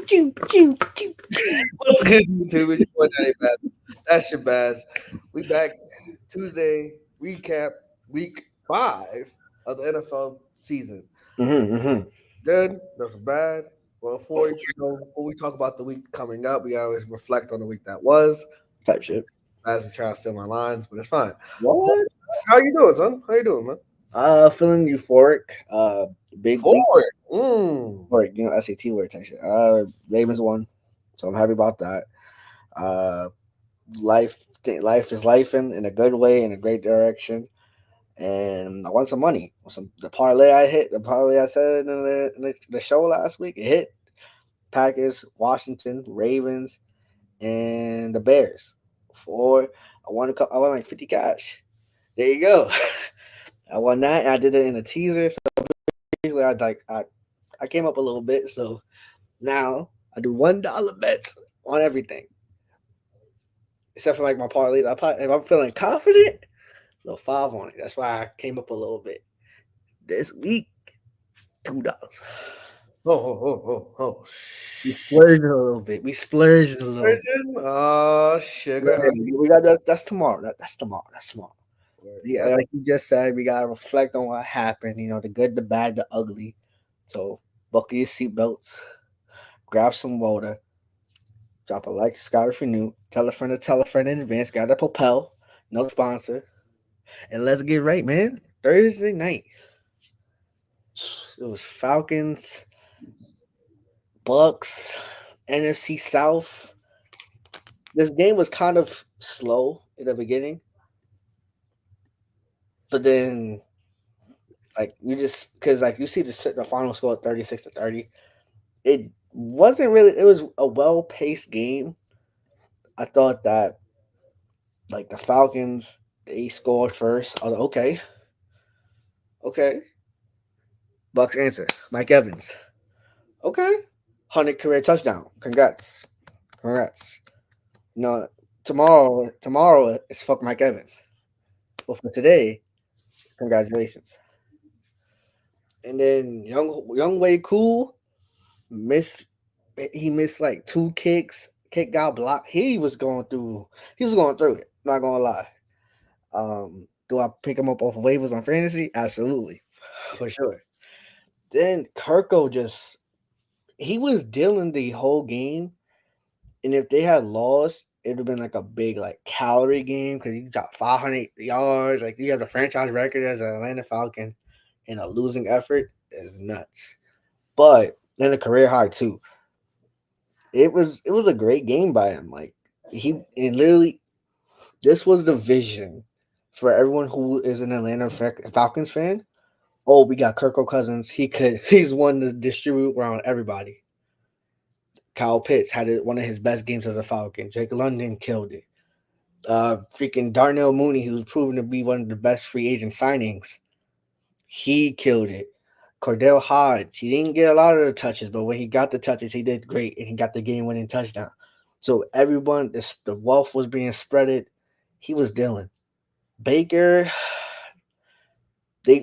What's good, YouTube? It's your boy Daddy Baz. That's your Baz. We back Tuesday recap week 5 of the NFL season. Good, nothing bad. Well, before we talk about the week coming up, we always reflect on the week that was. Type shit. As we try to steal my lines, but it's fine. What? How you doing, son? How you doing, man? Feeling euphoric. Big week. Forward. Euphoric, SAT word type shit. Ravens won, so I'm happy about that. Uh, life is life in a good way, in a great direction. And I won some money. The parlay I hit, the parlay I said in the show last week, it hit. Packers, Washington, Ravens, and the Bears. I won like 50 cash. There you go. I won that, and I did it in a teaser. So basically, I came up a little bit. So now I do $1 bets on everything, except for like my parlays. If I'm feeling confident, a little 5 on it. That's why I came up a little bit this week. $2. Oh. We splurged a little bit. We splurged a little. Oh, sugar. We got that. That's tomorrow. That's tomorrow. That's tomorrow. Yeah, That's like you just said, we gotta reflect on what happened. The good, the bad, the ugly. So buckle your seatbelts, grab some water, drop a like, subscribe if you're new, tell a friend in advance. Got to Propel, no sponsor, and let's get right, man. Thursday night, it was Falcons, Bucks, NFC South. This game was kind of slow in the beginning, but then because you see the final score 36-30. It wasn't really. It was a well paced game. I thought that like the Falcons, they scored first. I was like, okay. Bucks answer. Mike Evans. Okay. 100 career touchdown. Congrats. No, tomorrow it's fuck Mike Evans. But for today, congratulations. And then young Way Cool missed. He missed like 2 kicks. Kick got blocked. He was going through it. Not gonna lie. Do I pick him up off of waivers on fantasy? Absolutely, for sure. Then Kirko he was dealing the whole game, and if they had lost, it would have been like a big like calorie game because you got 500 yards. Like you have the franchise record as an Atlanta Falcon, and a losing effort is nuts. But then a career high too. It was a great game by him. Like literally this was the vision for everyone who is an Atlanta Falcons fan. Oh, we got Kirko Cousins. He's one to distribute around everybody. Kyle Pitts had one of his best games as a Falcon. Jake London killed it. Freaking Darnell Mooney, who's proven to be one of the best free agent signings, he killed it. Cordell Hodge, he didn't get a lot of the touches, but when he got the touches, he did great, and he got the game-winning touchdown. So everyone, the wealth was being spreaded. He was dealing. Baker, they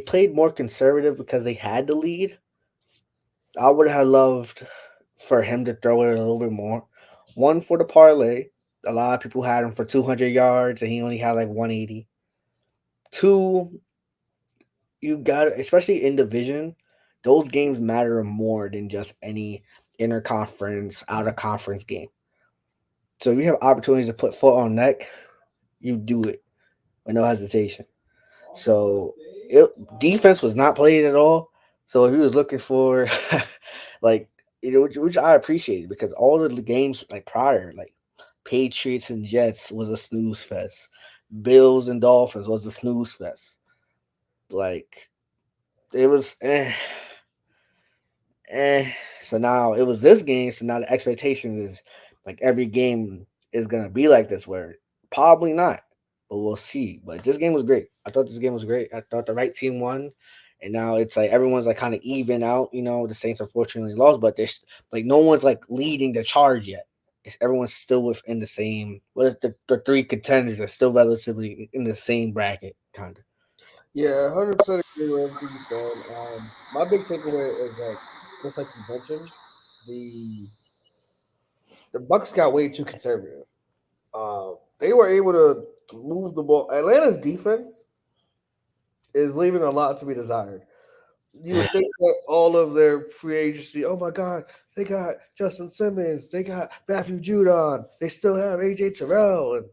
played more conservative because they had the lead. I would have loved for him to throw it a little bit more. One for the parlay. A lot of people had him for 200 yards, and he only had like 180. Two, you got, especially in division, those games matter more than just any interconference, out of conference game. So if you have opportunities to put foot on neck, you do it with no hesitation. So defense was not played at all. So if he was looking for like which I appreciated because all of the games like prior, like Patriots and Jets was a snooze fest. Bills and Dolphins was a snooze fest. Like it was So now it was this game. So now the expectation is like every game is gonna be like this. Where probably not, but we'll see. But this game was great. I thought this game was great. I thought the right team won, and now it's like everyone's like kind of even out. The Saints unfortunately lost, but there's like no one's like leading the charge yet. Everyone's still within the same. What is the 3 contenders are still relatively in the same bracket, kind of. Yeah, 100% agree with everything you said. My big takeaway is like just like you mentioned, the the Bucks got way too conservative. They were able to move the ball. Atlanta's defense is leaving a lot to be desired. You would think that all of their free agency, oh my God, they got Justin Simmons, they got Matthew Judon, they still have AJ Terrell, and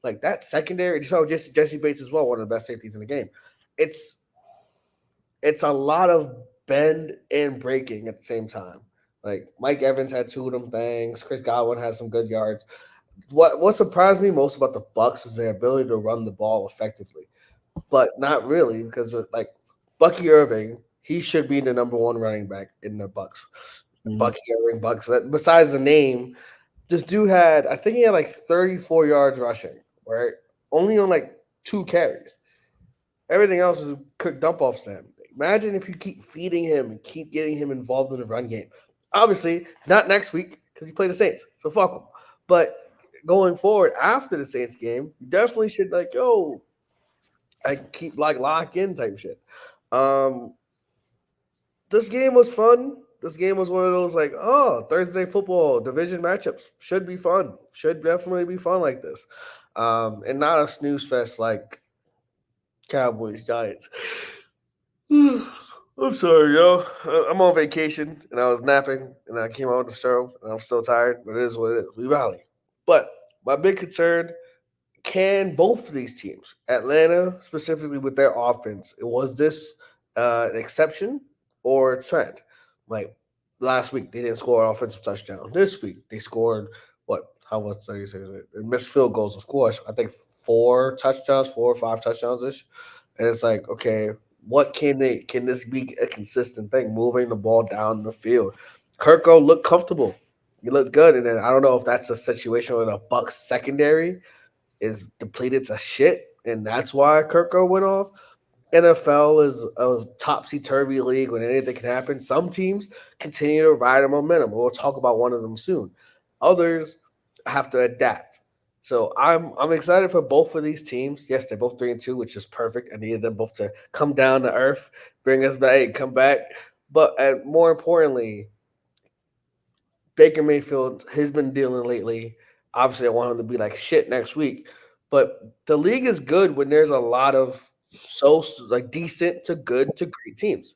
like that secondary. So Jesse Bates as well, one of the best safeties in the game. It's it's a lot of bend and breaking at the same time. Like Mike Evans had two of them things. Chris Godwin had some good yards. What surprised me most about the Bucks was their ability to run the ball effectively, but not really because like Bucky Irving, he should be the number one running back in the Bucks. Bucky Irving Bucks. Besides the name, this dude had I think he had like 34 yards rushing, right? Only on like two carries. Everything else is quick dump offs to him. Imagine if you keep feeding him and keep getting him involved in the run game. Obviously, not next week because he played the Saints, so fuck him. But going forward after the Saints game, you definitely should like, yo, I keep like lock in type shit. Um, this game was fun. This game was one of those like, oh, Thursday football division matchups should be fun. Should definitely be fun like this, and not a snooze fest like Cowboys Giants. I'm sorry, yo. I'm on vacation and I was napping and I came out the show and I'm still tired, but it is what it is. We rally. But my big concern, can both of these teams, Atlanta specifically with their offense, was this an exception or a trend? Like last week, they didn't score an offensive touchdown. This week, they scored what? How much? 36? They missed field goals, of course. I think 4 or 5 touchdowns ish. And it's like, okay, what can this be a consistent thing? Moving the ball down the field. Kirko looked comfortable. He looked good. And then I don't know if that's a situation where the Bucks secondary is depleted to shit, and that's why Kirko went off. NFL is a topsy turvy league when anything can happen. Some teams continue to ride a momentum. We'll talk about one of them soon. Others have to adapt. So I'm excited for both of these teams. Yes, they're both 3-2, which is perfect. I needed them both to come down to earth, bring us back, come back. But more importantly, Baker Mayfield has been dealing lately. Obviously, I want him to be like shit next week, but the league is good when there's a lot of so like decent to good to great teams.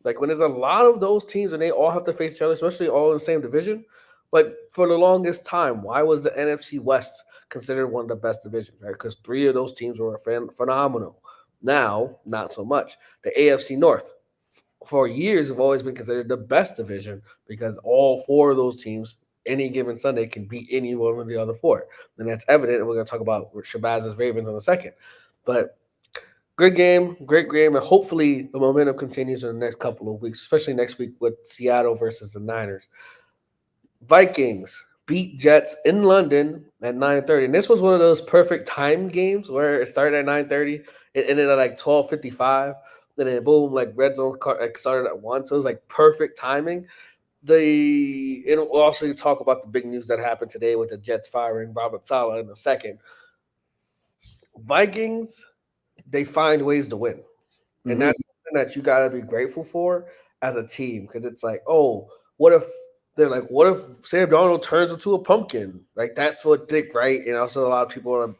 Like when there's a lot of those teams and they all have to face each other, especially all in the same division. Like for the longest time, why was the NFC West considered one of the best divisions? Right, because three of those teams were phenomenal. Now, not so much. The AFC North for years have always been considered the best division because all four of those teams any given Sunday can beat any one of the other four. And that's evident. And we're going to talk about Shabazz Ravens in a second. But good game, great game. And hopefully the momentum continues in the next couple of weeks, especially next week with Seattle versus the Niners. Vikings beat Jets in London at 9:30. And this was one of those perfect time games where it started at 9:30. It ended at like 12:55. Then boom, like red zone started at 1. So it was like perfect timing. It'll also talk about the big news that happened today with the Jets firing Robert Saleh in a second. Vikings, they find ways to win. And that's something that you gotta be grateful for as a team. Because it's like, oh, what if Sam Darnold turns into a pumpkin? Like that's what Dick, right? And also a lot of people are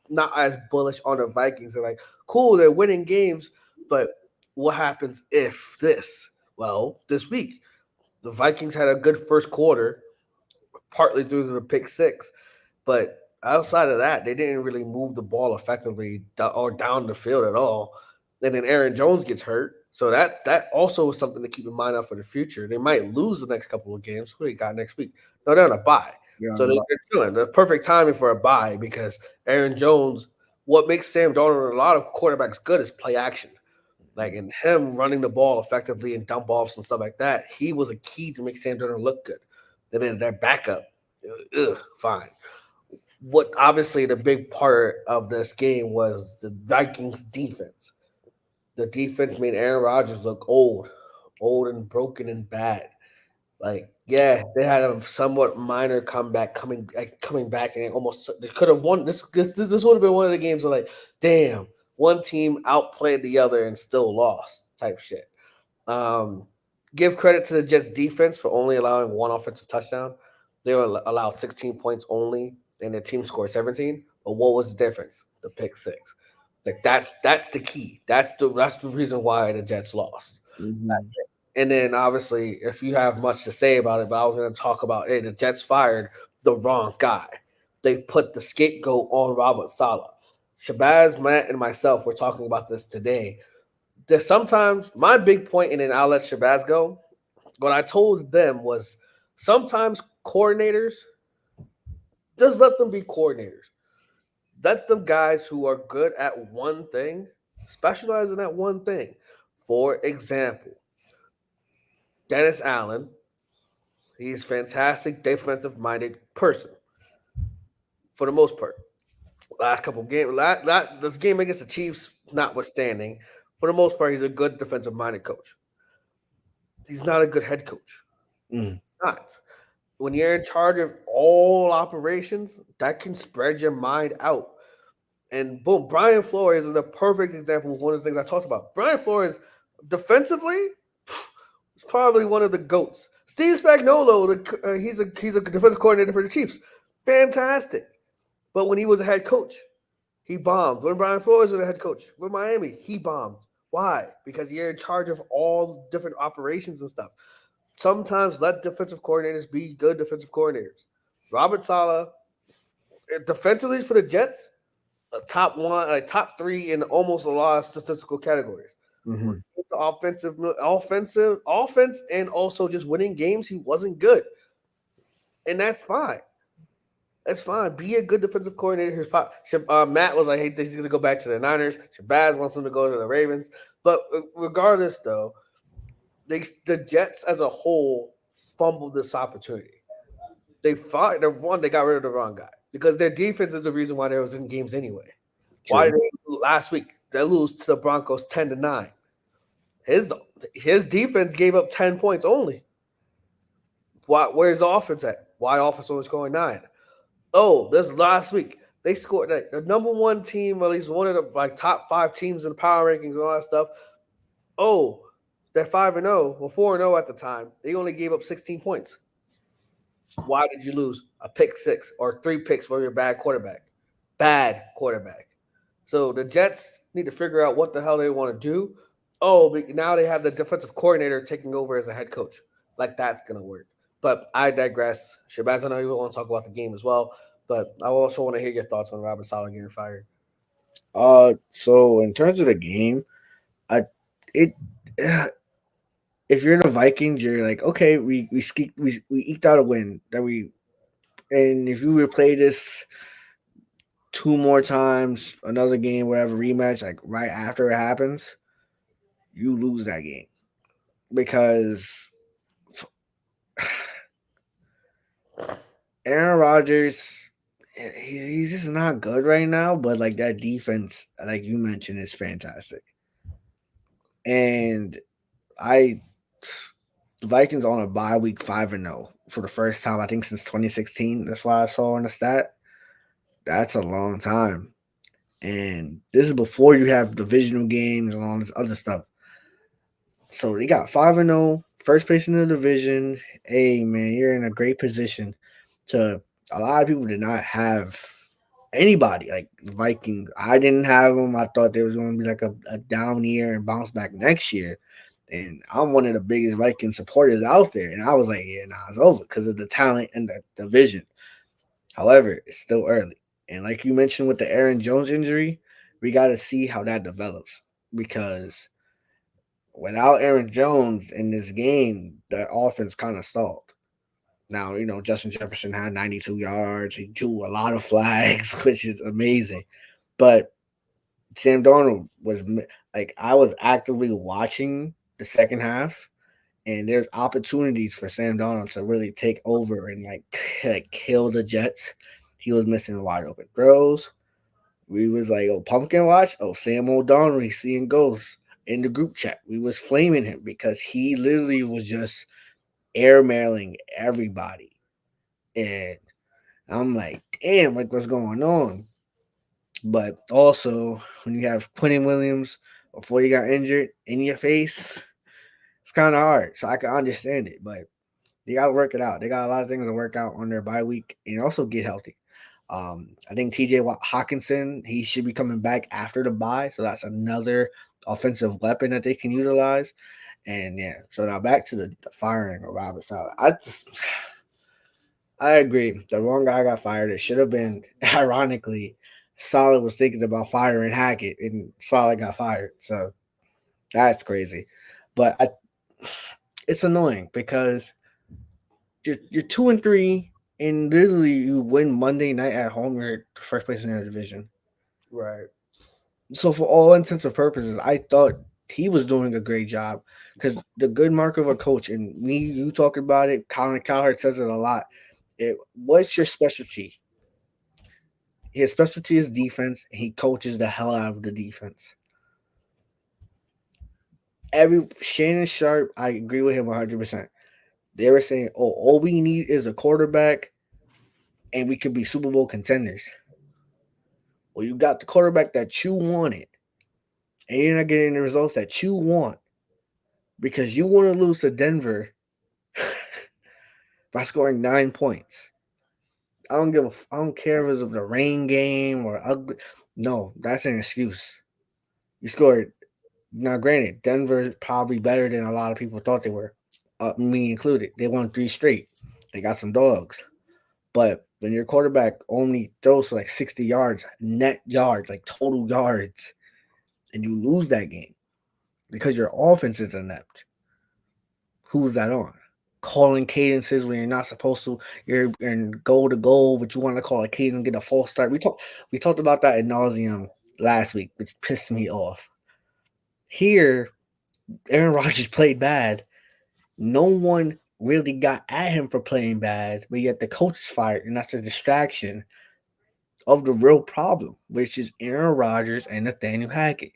not as bullish on the Vikings. They're like, cool, they're winning games, but what happens if this? Well, this week, the Vikings had a good first quarter, partly through the pick six, but outside of that, they didn't really move the ball effectively or down the field at all. And then Aaron Jones gets hurt, so that also is something to keep in mind for the future. They might lose the next couple of games. Who they got next week? No, they're on a bye, so they're chilling. The perfect timing for a bye because Aaron Jones. What makes Sam Darnold and a lot of quarterbacks good is play action. Like in him running the ball effectively and dump offs and stuff like that, he was a key to make Sam Darnold look good. Then their backup, fine. What obviously the big part of this game was the Vikings defense. The defense made Aaron Rodgers look old and broken and bad. Like, yeah, they had a somewhat minor comeback coming back and they could have won. This would have been one of the games of like, damn, one team outplayed the other and still lost type shit. Give credit to the Jets defense for only allowing one offensive touchdown. They were allowed 16 points only, and their team scored 17. But what was the difference? The pick six. Like that's the key. That's the reason why the Jets lost. Mm-hmm. And then obviously, if you have much to say about it, but I was going to talk about it. The Jets fired the wrong guy. They put the scapegoat on Robert Saleh. Shabazz, Matt, and myself were talking about this today. There's sometimes my big point, and then I'll let Shabazz go. What I told them was sometimes coordinators, just let them be coordinators. Let them guys who are good at one thing specialize in that one thing. For example, Dennis Allen, he's fantastic defensive minded person for the most part. Last couple games, this game against the Chiefs notwithstanding, for the most part, he's a good defensive minded coach. He's not a good head coach. Mm. Not. When you're in charge of all operations, that can spread your mind out. And boom, Brian Flores is a perfect example of one of the things I talked about. Brian Flores, defensively, is probably one of the goats. Steve Spagnuolo, he's a defensive coordinator for the Chiefs, fantastic. But when he was a head coach, he bombed. When Brian Flores was a head coach with Miami, he bombed. Why? Because you're in charge of all different operations and stuff. Sometimes let defensive coordinators be good defensive coordinators. Robert Saleh, defensively for the Jets, a top one, like top three in almost a lot of statistical categories. Mm-hmm. The offense, and also just winning games. He wasn't good, and that's fine. That's fine. Be a good defensive coordinator. Matt was like, "Hey, he's going to go back to the Niners." Shabazz wants him to go to the Ravens. But regardless, though, the Jets as a whole fumbled this opportunity. They fought. They got rid of the wrong guy because their defense is the reason why they was in games anyway. Why True. did they last week they lose to the Broncos 10-9? His defense gave up 10 points only. Where's the offense at? Why offense only scoring 9? Oh, this last week they scored the number one team, at least one of the like top 5 teams in the power rankings and all that stuff. Oh, they're 5-0, well 4-0 at the time. They only gave up 16 points. Why did you lose? A pick six or 3 picks for your bad quarterback. Bad quarterback. So the Jets need to figure out what the hell they want to do. Oh, but now they have the defensive coordinator taking over as a head coach. Like that's gonna work. But I digress. Shabazz, I know you want to talk about the game as well, but I also want to hear your thoughts on Robert Saleh getting fired. So in terms of the game, I it if you're the Vikings, you're like, okay, we eked out a win that we, and if you replay this 2 more times, another game, whatever rematch, like right after it happens, you lose that game because Aaron Rodgers, he's just not good right now. But like that defense, like you mentioned, is fantastic, and I the Vikings on a bye week 5-0 for the first time I think since 2016. That's why I saw on the stat. That's a long time, and this is before you have divisional games and all this other stuff. So they got 5-0, first place in the division. Hey man, you're in a great position. To a lot of people did not have anybody like the Vikings. I didn't have them. I thought there was going to be like a down year and bounce back next year. And I'm one of the biggest Viking supporters out there. And I was like, yeah, nah, it's over because of the talent and the division. However, it's still early. And like you mentioned with the Aaron Jones injury, we got to see how that develops because without Aaron Jones in this game, the offense kind of stalled. Now, Justin Jefferson had 92 yards. He drew a lot of flags, which is amazing. But Sam Darnold was like, I was actively watching the second half, and there's opportunities for Sam Darnold to really take over and like kill the Jets. He was missing wide open throws. We was like, oh, pumpkin watch. Oh, Sam O'Donnell, he's seeing ghosts in the group chat. We was flaming him because he literally was just airmailing everybody. And I'm like, damn, like what's going on? But also, when you have Quentin Williams before you got injured in your face, It's kind of hard, so I can understand it, but they got to work it out. They got a lot of things to work out on their bye week and also get healthy. I think TJ Hawkinson, he should be coming back after the bye, so that's another offensive weapon that they can utilize. And yeah, so now back to the firing of Robert Saleh. I agree. The wrong guy got fired. It should have been, ironically, Saleh was thinking about firing Hackett, and Saleh got fired. So that's crazy. But it's annoying because you're 2-3, and literally you win Monday night at home. You're first place in your division. Right. So for all intents and purposes, I thought he was doing a great job because the good mark of a coach, and me, you talk about it. Colin Cowherd says it a lot. What's your specialty? His specialty is defense. And he coaches the hell out of the defense. Shannon Sharp, I agree with him 100%. They were saying, "Oh, all we need is a quarterback, and we could be Super Bowl contenders." Well, you got the quarterback that you wanted, and you're not getting the results that you want because you want to lose to Denver by scoring 9 points. I don't care if it's the rain game or ugly. No, that's an excuse. You scored. Now, granted, Denver's probably better than a lot of people thought they were, me included. They won 3 straight. They got some dogs. But when your quarterback only throws for like 60 yards, net yards, like total yards, and you lose that game because your offense is inept, who's that on? Calling cadences when you're not supposed to. You're in goal to goal, but you want to call a cadence and get a false start. We talked about that in nauseum last week, which pissed me off. Here, Aaron Rodgers played bad. No one really got at him for playing bad, but yet the coach is fired, and that's a distraction of the real problem, which is Aaron Rodgers and Nathaniel Hackett.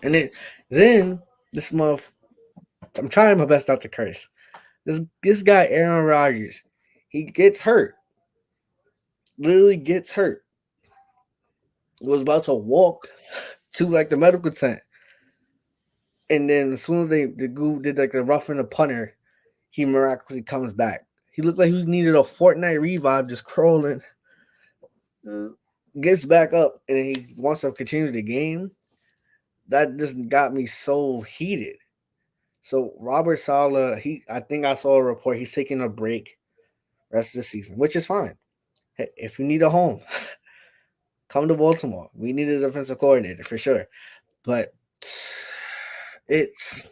And then this month, I'm trying my best not to curse. This guy Aaron Rodgers, he gets hurt, literally gets hurt. Was about to walk to like the medical tent, and then as soon as the group did like the roughing the punter, he miraculously comes back. He looked like he needed a Fortnite revive, just crawling, gets back up, and then he wants to continue the game. That just got me so heated. So Robert Saleh, I think I saw a report. He's taking a break rest of the season, which is fine. Hey, if you need a home, come to Baltimore. We need a defensive coordinator for sure. But it's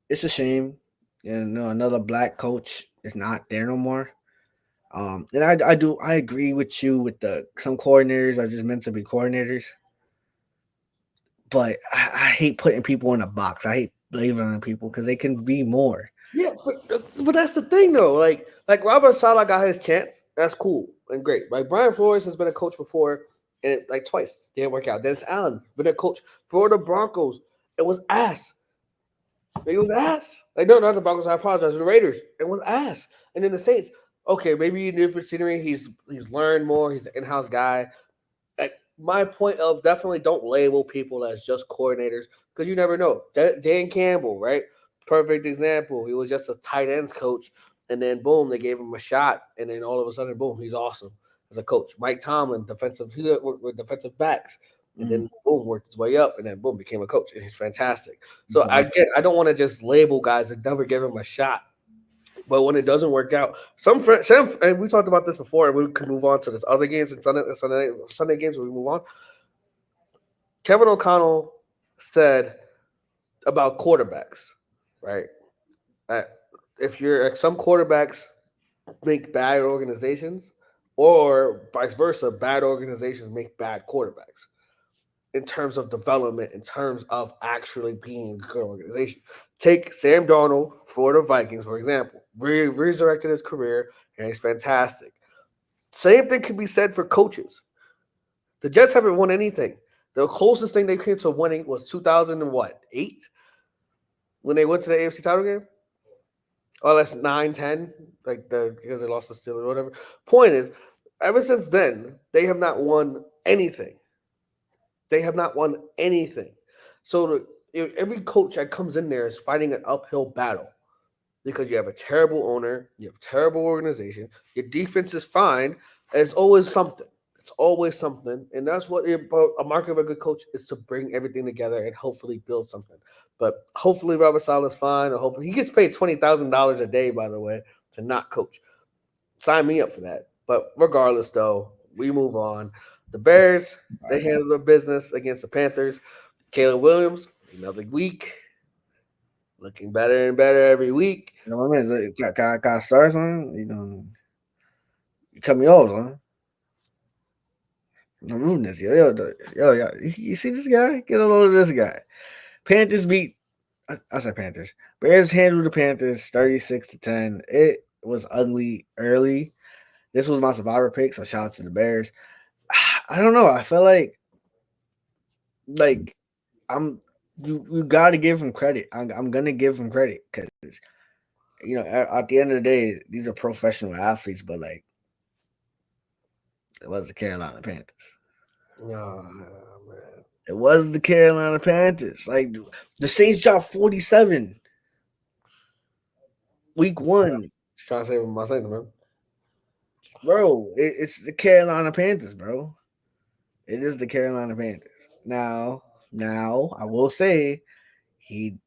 a shame. Another black coach is not there no more. And I agree with you with some coordinators are just meant to be coordinators. But I hate putting people in a box. I hate labeling people because they can be more. Yeah, but that's the thing though. Like Robert Saleh got his chance. That's cool and great. Like Brian Flores has been a coach before, and like twice didn't work out. Dennis Allen been a coach for the Broncos. It was ass. It was ass. Like no, not the Broncos. I apologize. The Raiders. It was ass. And then the Saints. Okay, maybe in different scenery. He's learned more. He's an in-house guy. Like my point of definitely don't label people as just coordinators because you never know. Dan Campbell, right? Perfect example. He was just a tight ends coach, and then boom, they gave him a shot, and then all of a sudden, boom, he's awesome as a coach. Mike Tomlin, he worked with defensive backs, and then boom, worked his way up, and then boom, became a coach, and he's fantastic. So I don't want to just label guys and never give him a shot. But when it doesn't work out, and we talked about this before, and we can move on to this other games and Sunday games. We move on. Kevin O'Connell said about quarterbacks, right? If some quarterbacks make bad organizations, or vice versa, bad organizations make bad quarterbacks in terms of development, in terms of actually being a good organization. Take Sam Darnold for the Vikings, for example. Resurrected his career, and he's fantastic. Same thing can be said for coaches. The Jets haven't won anything. The closest thing they came to winning was 2008 when they went to the AFC title game. Oh, that's 9-10, because they lost the Steelers or whatever. Point is, ever since then, they have not won anything. They have not won anything. So every coach that comes in there is fighting an uphill battle because you have a terrible owner, you have terrible organization, your defense is fine. It's always something. It's always something, and that's what a mark of a good coach is to bring everything together and hopefully build something. But hopefully Robert Sala's fine. I hope he gets paid $20,000 a day, by the way, to not coach. Sign me up for that. But regardless, though, we move on. The Bears, they handle their business against the Panthers. Caleb Williams, another week, looking better and better every week. You know what I mean? Can I start something? You cut me off, huh? No rudeness, yo. You see this guy? Get a load of this guy. Panthers beat. I said Panthers. Bears handled the Panthers 36-10. It was ugly early. This was my survivor pick, so shout out to the Bears. I don't know. I feel like you got to give him credit. I'm gonna give him credit because at the end of the day, these are professional athletes, but like it was the Carolina Panthers. Oh, man. It was the Carolina Panthers. Like the Saints dropped 47 week one. Just trying to save my Saints, man. Bro, it's the Carolina Panthers, bro. It is the Carolina Panthers. Now, I will say he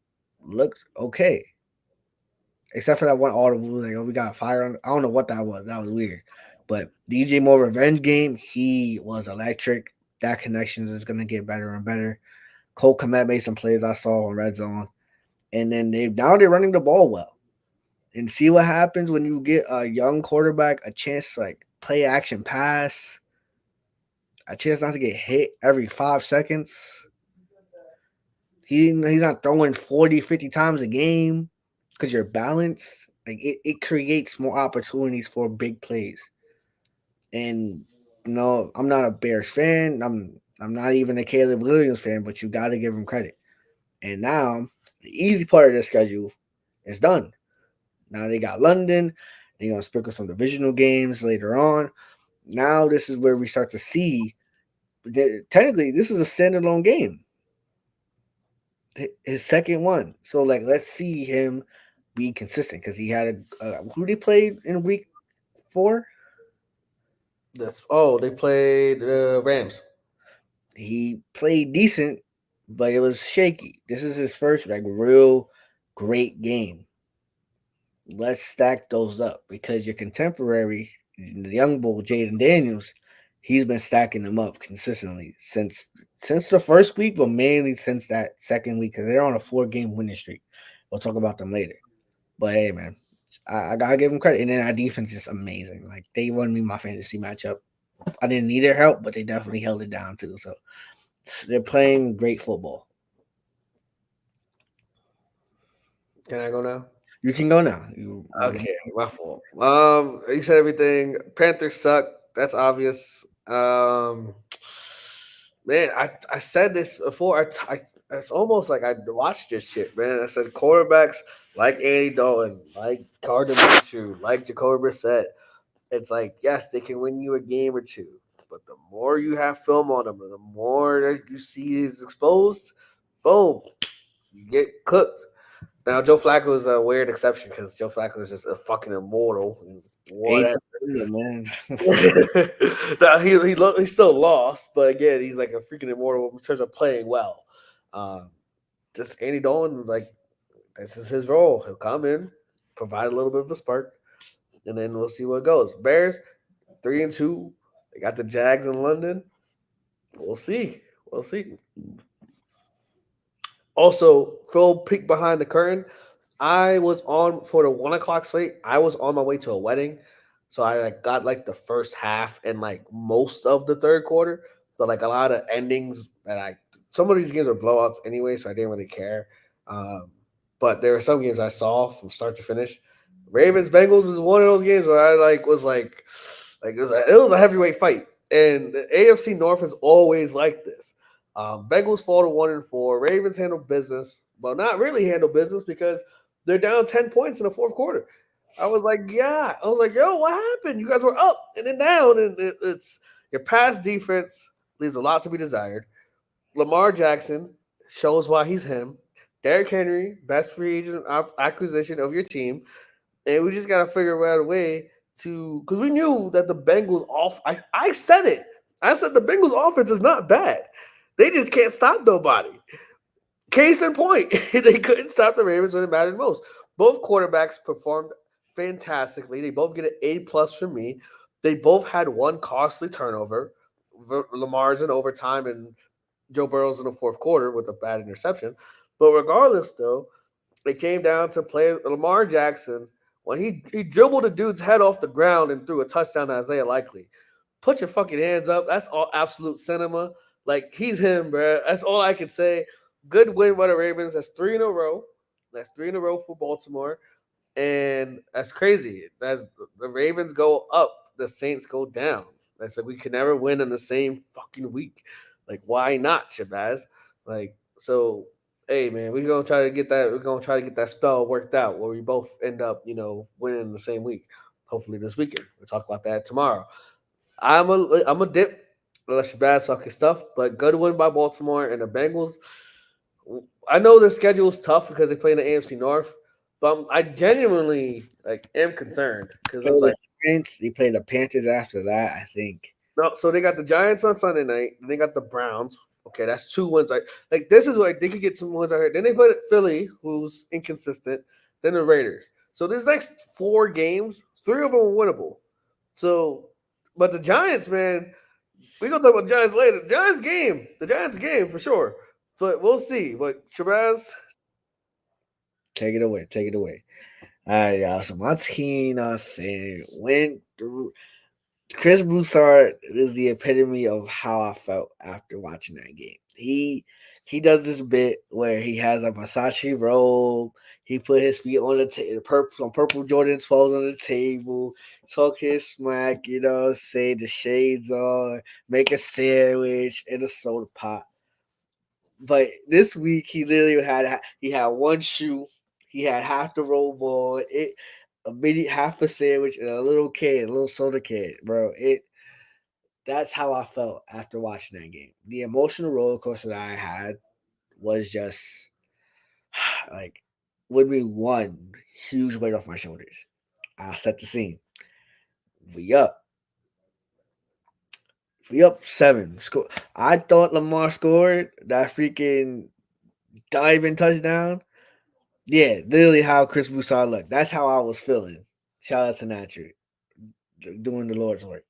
looked okay. Except for that one audible, like, oh, we got fire on. I don't know what that was. That was weird. But DJ Moore revenge game, he was electric. That connection is going to get better and better. Cole Kmet made some plays I saw on red zone. And then they're running the ball well. And see what happens when you get a young quarterback a chance to like play action pass, a chance not to get hit every 5 seconds. He's not throwing 40, 50 times a game because you're balanced. Like it creates more opportunities for big plays. And I'm not a Bears fan. I'm not even a Caleb Williams fan, but you got to give him credit. And now the easy part of the schedule is done. Now they got London. They're going to sprinkle some divisional games later on. Now this is where we start to see that technically this is a standalone game. His second one. So, like, let's see him be consistent because he had who they played in week 4? They played the Rams. He played decent, but it was shaky. This is his first, like, real great game. Let's stack those up because your contemporary, the young bull, Jaden Daniels, he's been stacking them up consistently since the first week, but mainly since that second week because they're on a 4-game winning streak. We'll talk about them later. But hey, man, I gotta give them credit. And then our defense is amazing. Like they won me my fantasy matchup. I didn't need their help, but they definitely held it down too. So they're playing great football. Can I go now? You can go now. Okay, my fault. You said everything. Panthers suck. That's obvious. Man, I said this before. It's almost like I watched this shit, man. I said quarterbacks like Andy Dalton, like Gardner Minshew, like Jacoby Brissett. It's like yes, they can win you a game or two, but the more you have film on them, the more that you see is exposed, boom, you get cooked. Now, Joe Flacco is a weird exception because Joe Flacco is just a fucking immortal. Whatever, man. Now, he still lost, but again, he's like a freaking immortal in terms of playing well. Just Andy Dalton is like this is his role. He'll come in, provide a little bit of a spark, and then we'll see what goes. Bears 3-2. They got the Jags in London. We'll see. We'll see. Also, Phil peek behind the curtain. I was on for the 1 o'clock slate. I was on my way to a wedding, so I got like the first half and like most of the third quarter. But like a lot of endings that some of these games are blowouts anyway, so I didn't really care. But there were some games I saw from start to finish. Ravens Bengals is one of those games where I was like it was a heavyweight fight, and the AFC North is always like this. Bengals fall to 1-4. Ravens handle business. Well, not really handle business because they're down 10 points in the fourth quarter. I was like, yeah. I was like, yo, what happened? You guys were up and then down. And it's your pass defense leaves a lot to be desired. Lamar Jackson shows why he's him. Derrick Henry, best free agent acquisition of your team, and we just gotta figure out a way to because we knew that the Bengals off. I said it. I said the Bengals offense is not bad. They just can't stop nobody. Case in point, they couldn't stop the Ravens when it mattered most. Both quarterbacks performed fantastically. They both get an A+ from me. They both had one costly turnover. Lamar's in overtime and Joe Burrow's in the fourth quarter with a bad interception. But regardless, though, it came down to play Lamar Jackson when he dribbled a dude's head off the ground and threw a touchdown to Isaiah Likely. Put your fucking hands up. That's all absolute cinema. Like he's him, bro. That's all I can say. Good win by the Ravens. That's three in a row. That's three in a row for Baltimore. And that's crazy. That's the Ravens go up, the Saints go down. That's like we can never win in the same fucking week. Like, why not, Shabazz? Like, so hey man, we're gonna try to get that. We're gonna try to get that spell worked out where we both end up, winning the same week. Hopefully this weekend. We'll talk about that tomorrow. I'm a dip. Unless you're bad talking stuff, but good win by Baltimore and the Bengals. I know the schedule is tough because they play in the AFC North, but I genuinely am concerned because Play it's the like Giants. They play the Panthers after that, I think. no. So they got the Giants on Sunday night, and they got the Browns. Okay, that's two wins. Like this is what they could get some wins out here. Then they play Philly, who's inconsistent. Then the Raiders. So this next four games, three of them are winnable. So, but the Giants, man, we're gonna talk about the Giants later. The Giants game for sure. But we'll see. But Shabazz, Take it away. Take it away. All right, y'all. So my team, saying went through. Chris Broussard is the epitome of how I felt after watching that game. He does this bit where he has a Versace robe. He put his feet on the purple Jordan 12s on the table, talk his smack, say the shades on, make a sandwich and a soda pop. But this week he had one shoe, he had half the robe on, a mini half a sandwich and a little soda can, bro. That's how I felt after watching that game. The emotional roller coaster that I had was just like when we won, huge weight off my shoulders. I'll set the scene. We up. We up 7. I thought Lamar scored that freaking diving touchdown. Yeah, literally how Chris Broussard looked. That's how I was feeling. Shout out to Natcher doing the Lord's work.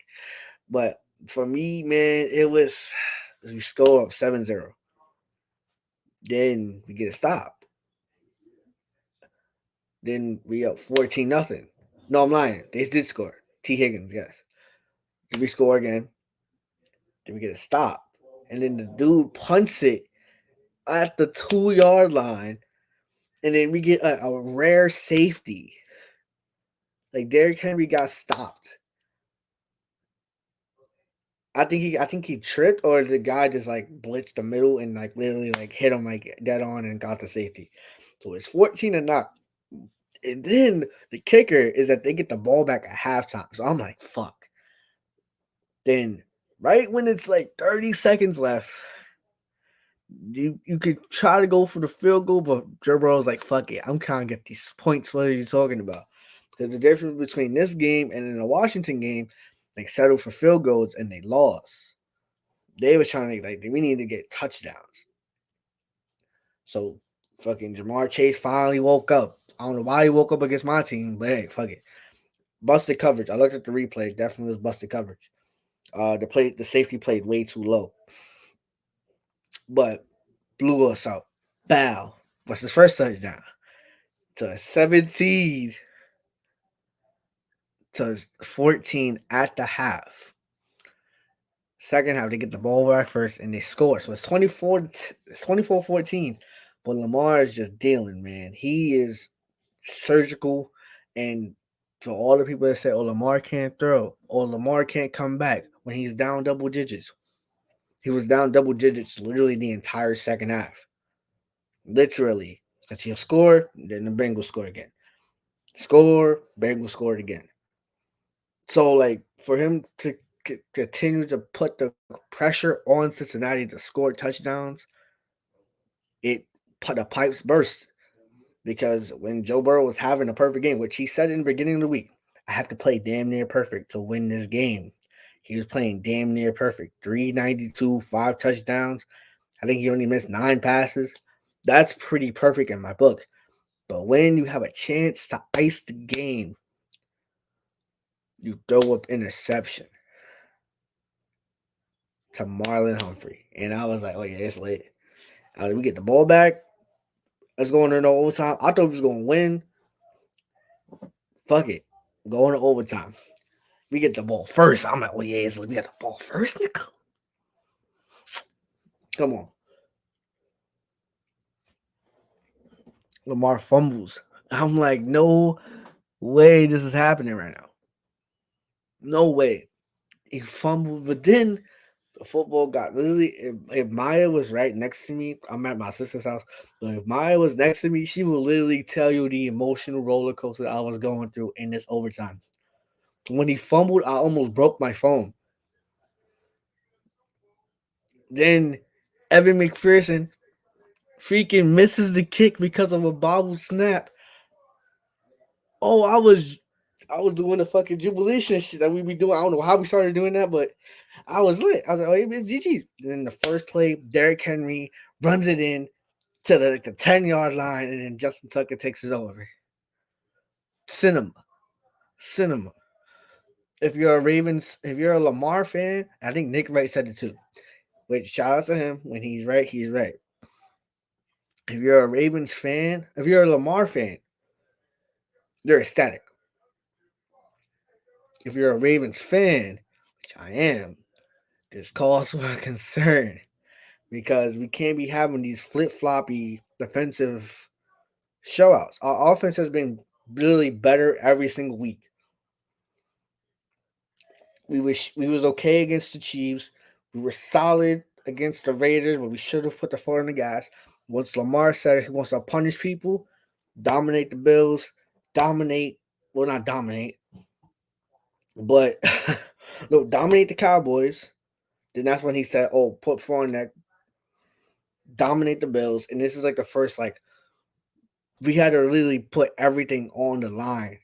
But for me, man, we score up 7-0. Then we get a stop. Then we up 14-0. No, I'm lying. They did score. T. Higgins, yes. Then we score again. Then we get a stop. And then the dude punts it at the 2-yard line. And then we get a rare safety. Like Derrick Henry got stopped. I think he tripped, or the guy just like blitzed the middle and like literally like hit him like dead on and got the safety. So it's 14-0. And then the kicker is that they get the ball back at halftime. So I'm like, fuck. Then right when it's like 30 seconds left, you could try to go for the field goal, but Joe Burrow's like, fuck it. I'm trying to get these points. What are you talking about? Because the difference between this game and in the Washington game, they settled for field goals and they lost. They was trying to we need to get touchdowns. So fucking Jamar Chase finally woke up. I don't know why he woke up against my team, but hey, fuck it. Busted coverage. I looked at the replay. Definitely was busted coverage. The safety played way too low, but blew us out. Bow. What's his first touchdown? To 17 to 14 at the half. Second half, they get the ball back first and they score. So it's 24-14. But Lamar is just dealing, man. He is surgical. And to all the people that say, oh, Lamar can't throw, or Lamar can't come back when he's down double digits. He was down double digits literally the entire second half. Literally. Because he'll score, then the Bengals score again. Score, Bengals scored again. So, like, for him to continue to put the pressure on Cincinnati to score touchdowns, it the pipes burst because when Joe Burrow was having a perfect game, which he said in the beginning of the week, I have to play damn near perfect to win this game. He was playing damn near perfect. 392, 5 touchdowns. I think he only missed 9 passes. That's pretty perfect in my book. But when you have a chance to ice the game, you throw up interception to Marlon Humphrey. And I was like, oh, yeah, it's lit. We get the ball back. Let's go into overtime. I thought we was going to win. Fuck it. Go into overtime. We get the ball first. I'm like, oh, yeah, it's lit. We got the ball first, nigga. Come on. Lamar fumbles. I'm like, no way this is happening right now. No way. He fumbled, but then the football got literally. If Maya was right next to me, I'm at my sister's house. But if Maya was next to me, she would literally tell you the emotional roller coaster I was going through in this overtime. When he fumbled, I almost broke my phone. Then Evan McPherson freaking misses the kick because of a bobbled snap. Oh, I was doing the fucking jubilation shit that we be doing. I don't know how we started doing that, but I was lit. I was like, oh, it's GG. Then the first play, Derrick Henry runs it in to the 10-yard line, and then Justin Tucker takes it over. Cinema. Cinema. If you're a Lamar fan, I think Nick Wright said it too. Which shout out to him. When he's right, he's right. If you're a Ravens fan, if you're a Lamar fan, you're ecstatic. If you're a Ravens fan, which I am, there's cause for concern because we can't be having these flip floppy defensive showouts. Our offense has been really better every single week. We was okay against the Chiefs. We were solid against the Raiders, but we should have put the foot on the gas. Once Lamar said he wants to punish people, dominate the Bills, dominate, well, not dominate, but no, dominate the Cowboys. Then that's when he said, "Oh, put four on that, dominate the Bills." And this is like the first we had to really put everything on the line.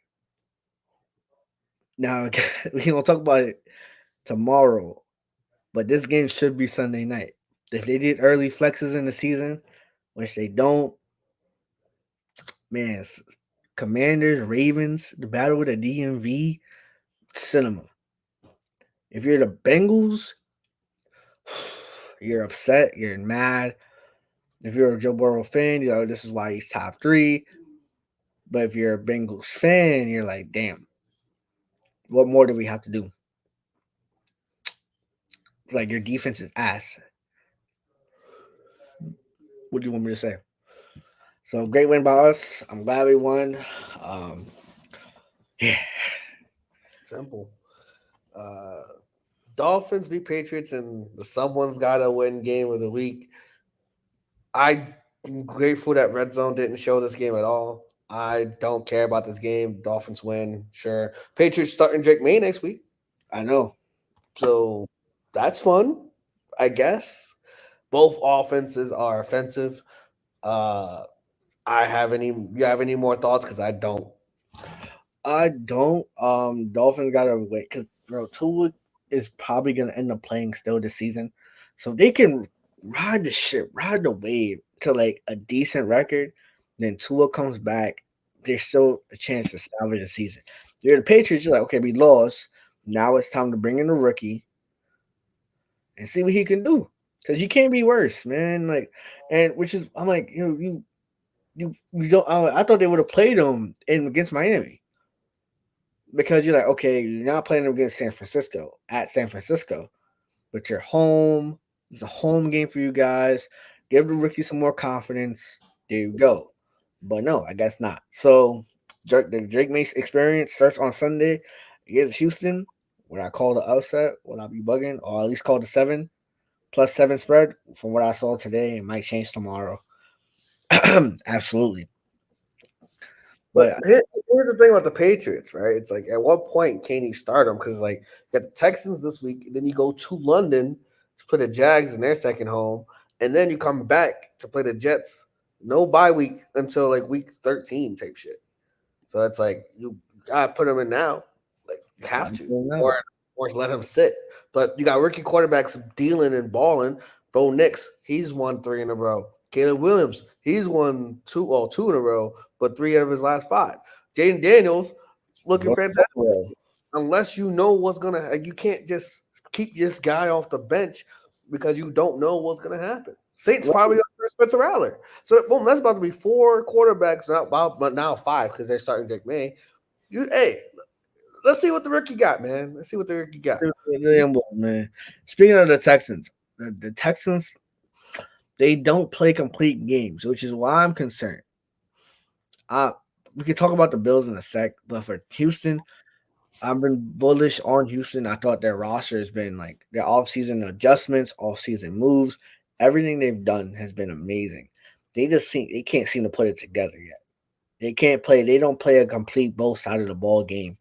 Now we gonna talk about it tomorrow, but this game should be Sunday night. If they did early flexes in the season, which they don't, man, Commanders, Ravens, the battle with the DMV, cinema. If you're the Bengals, you're upset, you're mad. If you're a Joe Burrow fan, you know this is why he's top 3. But if you're a Bengals fan, you're like, damn, what more do we have to do? Like your defense is ass. What do you want me to say? So great win by us. I'm glad we won. Yeah. Simple. Dolphins beat Patriots and the someone's gotta win game of the week. I'm grateful that Red Zone didn't show this game at all. I don't care about this game. Dolphins win, sure. Patriots starting Drake May next week, I know. so that's fun, I guess. Both offenses are offensive. Uh, I have any? You have any more thoughts? Because I don't. I don't. Dolphins gotta wait because bro, Tua is probably gonna end up playing still this season, so they can ride the wave to like a decent record. Then Tua comes back, there's still a chance to salvage the season. You're the Patriots. You're like, okay, we lost. Now it's time to bring in a rookie and see what he can do. Because you can't be worse, man. Like, and which is I'm like, you don't. I thought they would have played him in against Miami because you're like, okay, you're not playing them against San Francisco at San Francisco, but you're home. It's a home game for you guys. Give the rookie some more confidence. There you go. But no, I guess not. So the Drake Mace experience starts on Sunday against Houston. When I call the upset, will I be bugging, or at least call the 7+7 spread? From what I saw today, it might change tomorrow. Absolutely. But But here's the thing about the Patriots, right? It's like at what point can you start them? Because like you got the Texans this week, and then you go to London to play the Jags in their second home, and then you come back to play the Jets. No bye week until like week 13 type shit. So it's like you gotta put him in now. Like you have to, or No. or let him sit. But you got rookie quarterbacks dealing and balling. Bo Nix, he's won 3 in a row. Caleb Williams, he's won two in a row, but 3 out of his last 5. Jaden Daniels looking fantastic. Unless you know what's gonna, like, you can't just keep this guy off the bench because you don't know what's gonna happen. Saints probably under Spencer Rattler. So boom, that's about to be 4 quarterbacks now, but now 5 because they're starting Dick May. Hey, let's see what the rookie got, man. Let's see what the rookie got. Man. Speaking of the Texans, the Texans, they don't play complete games, which is why I'm concerned. We can talk about the Bills in a sec, but for Houston, I've been bullish on Houston. I thought their roster has been like their offseason adjustments, offseason moves, everything they've done has been amazing. They can't seem to put it together yet. They don't play a complete both side of the ball game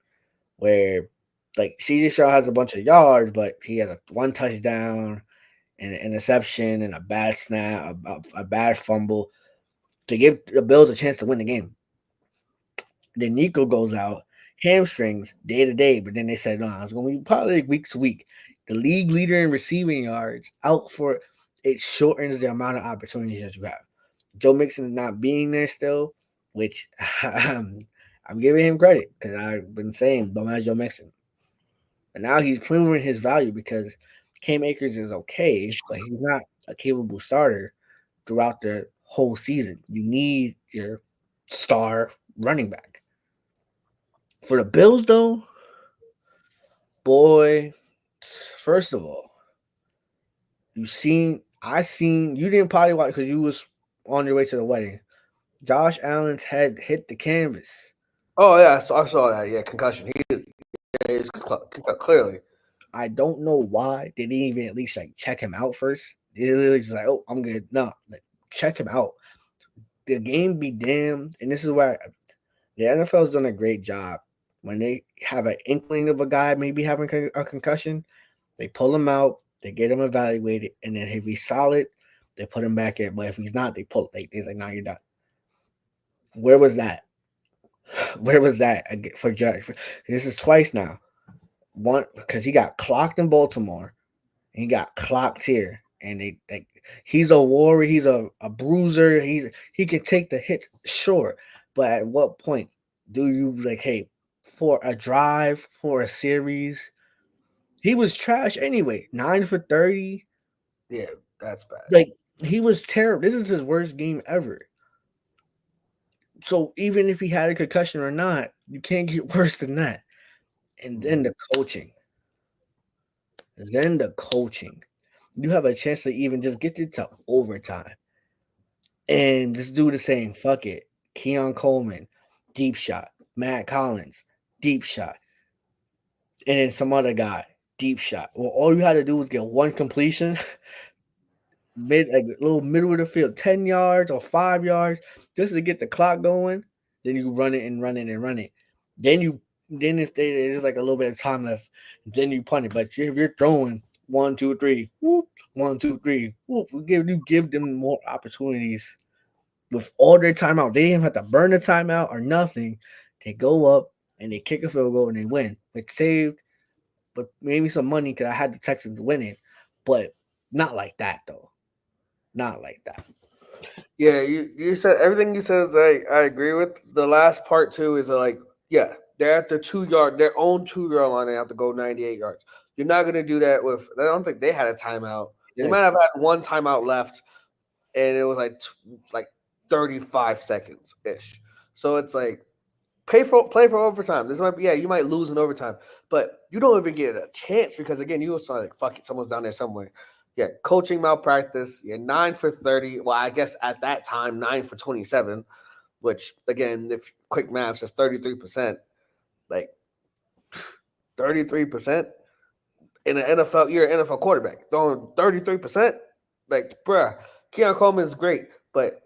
where like CJ Stroud has a bunch of yards, but he has one touchdown and an interception and a bad snap, a bad fumble to give the Bills a chance to win the game. Then Nico goes out, hamstrings day to day, but then they said, no, it's going to be probably like week to week. The league leader in receiving yards out for it shortens the amount of opportunities that you have. Joe Mixon is not being there still, which I'm giving him credit because I've been saying, don't have Joe Mixon. And now he's proving his value because Cam Akers is okay, but he's not a capable starter throughout the whole season. You need your star running back. For the Bills, though, boy, first of all, you didn't probably watch because you was on your way to the wedding. Josh Allen's head hit the canvas. Oh yeah, so I saw that. Yeah, concussion. He's clearly. I don't know why they didn't even at least like check him out first. They literally just like, oh, I'm good. No, like, check him out. The game be damned, and this is why the NFL's done a great job. When they have an inkling of a guy maybe having a concussion, they pull him out, they get him evaluated, and then if he's solid, they put him back in. But if he's not, they're like, no, you're done. Where was that? Where was that for Judge? This is twice now. One because he got clocked in Baltimore, and he got clocked here, and he's a warrior, he's a bruiser, he can take the hits, sure, but at what point do you like, hey, for a drive, for a series? He was trash anyway. 9 for 30. Yeah, that's bad. Like he was terrible. This is his worst game ever. So even if he had a concussion or not, you can't get worse than that. And then the coaching. You have a chance to even just get it to overtime. And just do the same. Fuck it. Keon Coleman, deep shot. Matt Collins, deep shot. And then some other guy, deep shot. Well, all you had to do was get one completion, like a little middle of the field, 10 yards or 5 yards, just to get the clock going. Then you run it and run it and run it. Then if there's like a little bit of time left, then you punt it. But if you're throwing 1, 2, 3, whoop, 1, 2, 3, whoop, you give them more opportunities with all their timeout. They didn't have to burn the timeout or nothing. They go up and they kick a field goal and they win. It saved, but maybe some money because I had the Texans winning, but not like that though. Not like that. Yeah, you said everything you said. I agree with. The last part too is like, yeah, they're at their own 2 yard line. They have to go 98 yards. You're not gonna do that with. I don't think they had a timeout. They might have had one timeout left, and it was like 35 seconds ish. So it's like play for overtime. This might be, you might lose in overtime, but you don't even get a chance because again, you was like, fuck it, someone's down there somewhere. Yeah, coaching malpractice. Yeah, 9 for 30. Well, I guess at that time 9 for 27, which again, if quick maths is 33%, like 33% in an NFL. You're an NFL quarterback throwing 33%. Like, bruh, Keon Coleman is great, but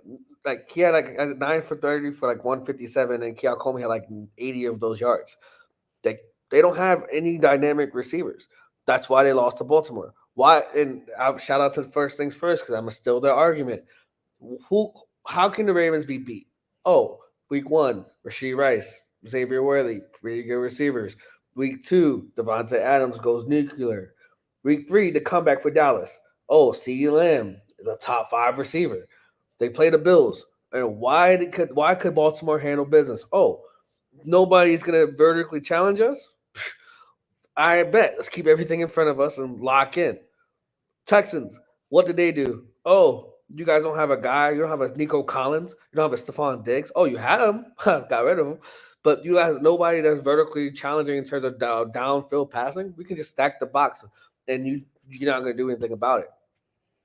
like he had like a 9 for 30 for like 157, and Keon Coleman had like 80 of those yards. They don't have any dynamic receivers. That's why they lost to Baltimore. Why? And I'll shout out to the first things first because I'm still their argument. Who? How can the Ravens be beat? Oh, week one, Rasheed Rice, Xavier Worthy, pretty good receivers. Week two, Devontae Adams goes nuclear. Week three, the comeback for Dallas. Oh, CeeDee Lamb is a top 5 receiver. They play the Bills. And why could Baltimore handle business? Oh, nobody's gonna vertically challenge us. I bet. Let's keep everything in front of us and lock in. Texans, what did they do? Oh, you guys don't have a guy. You don't have a Nico Collins. You don't have a Stephon Diggs. Oh, you had him. Got rid of him. But you guys, nobody that's vertically challenging in terms of downfield passing. We can just stack the box, and you're not going to do anything about it.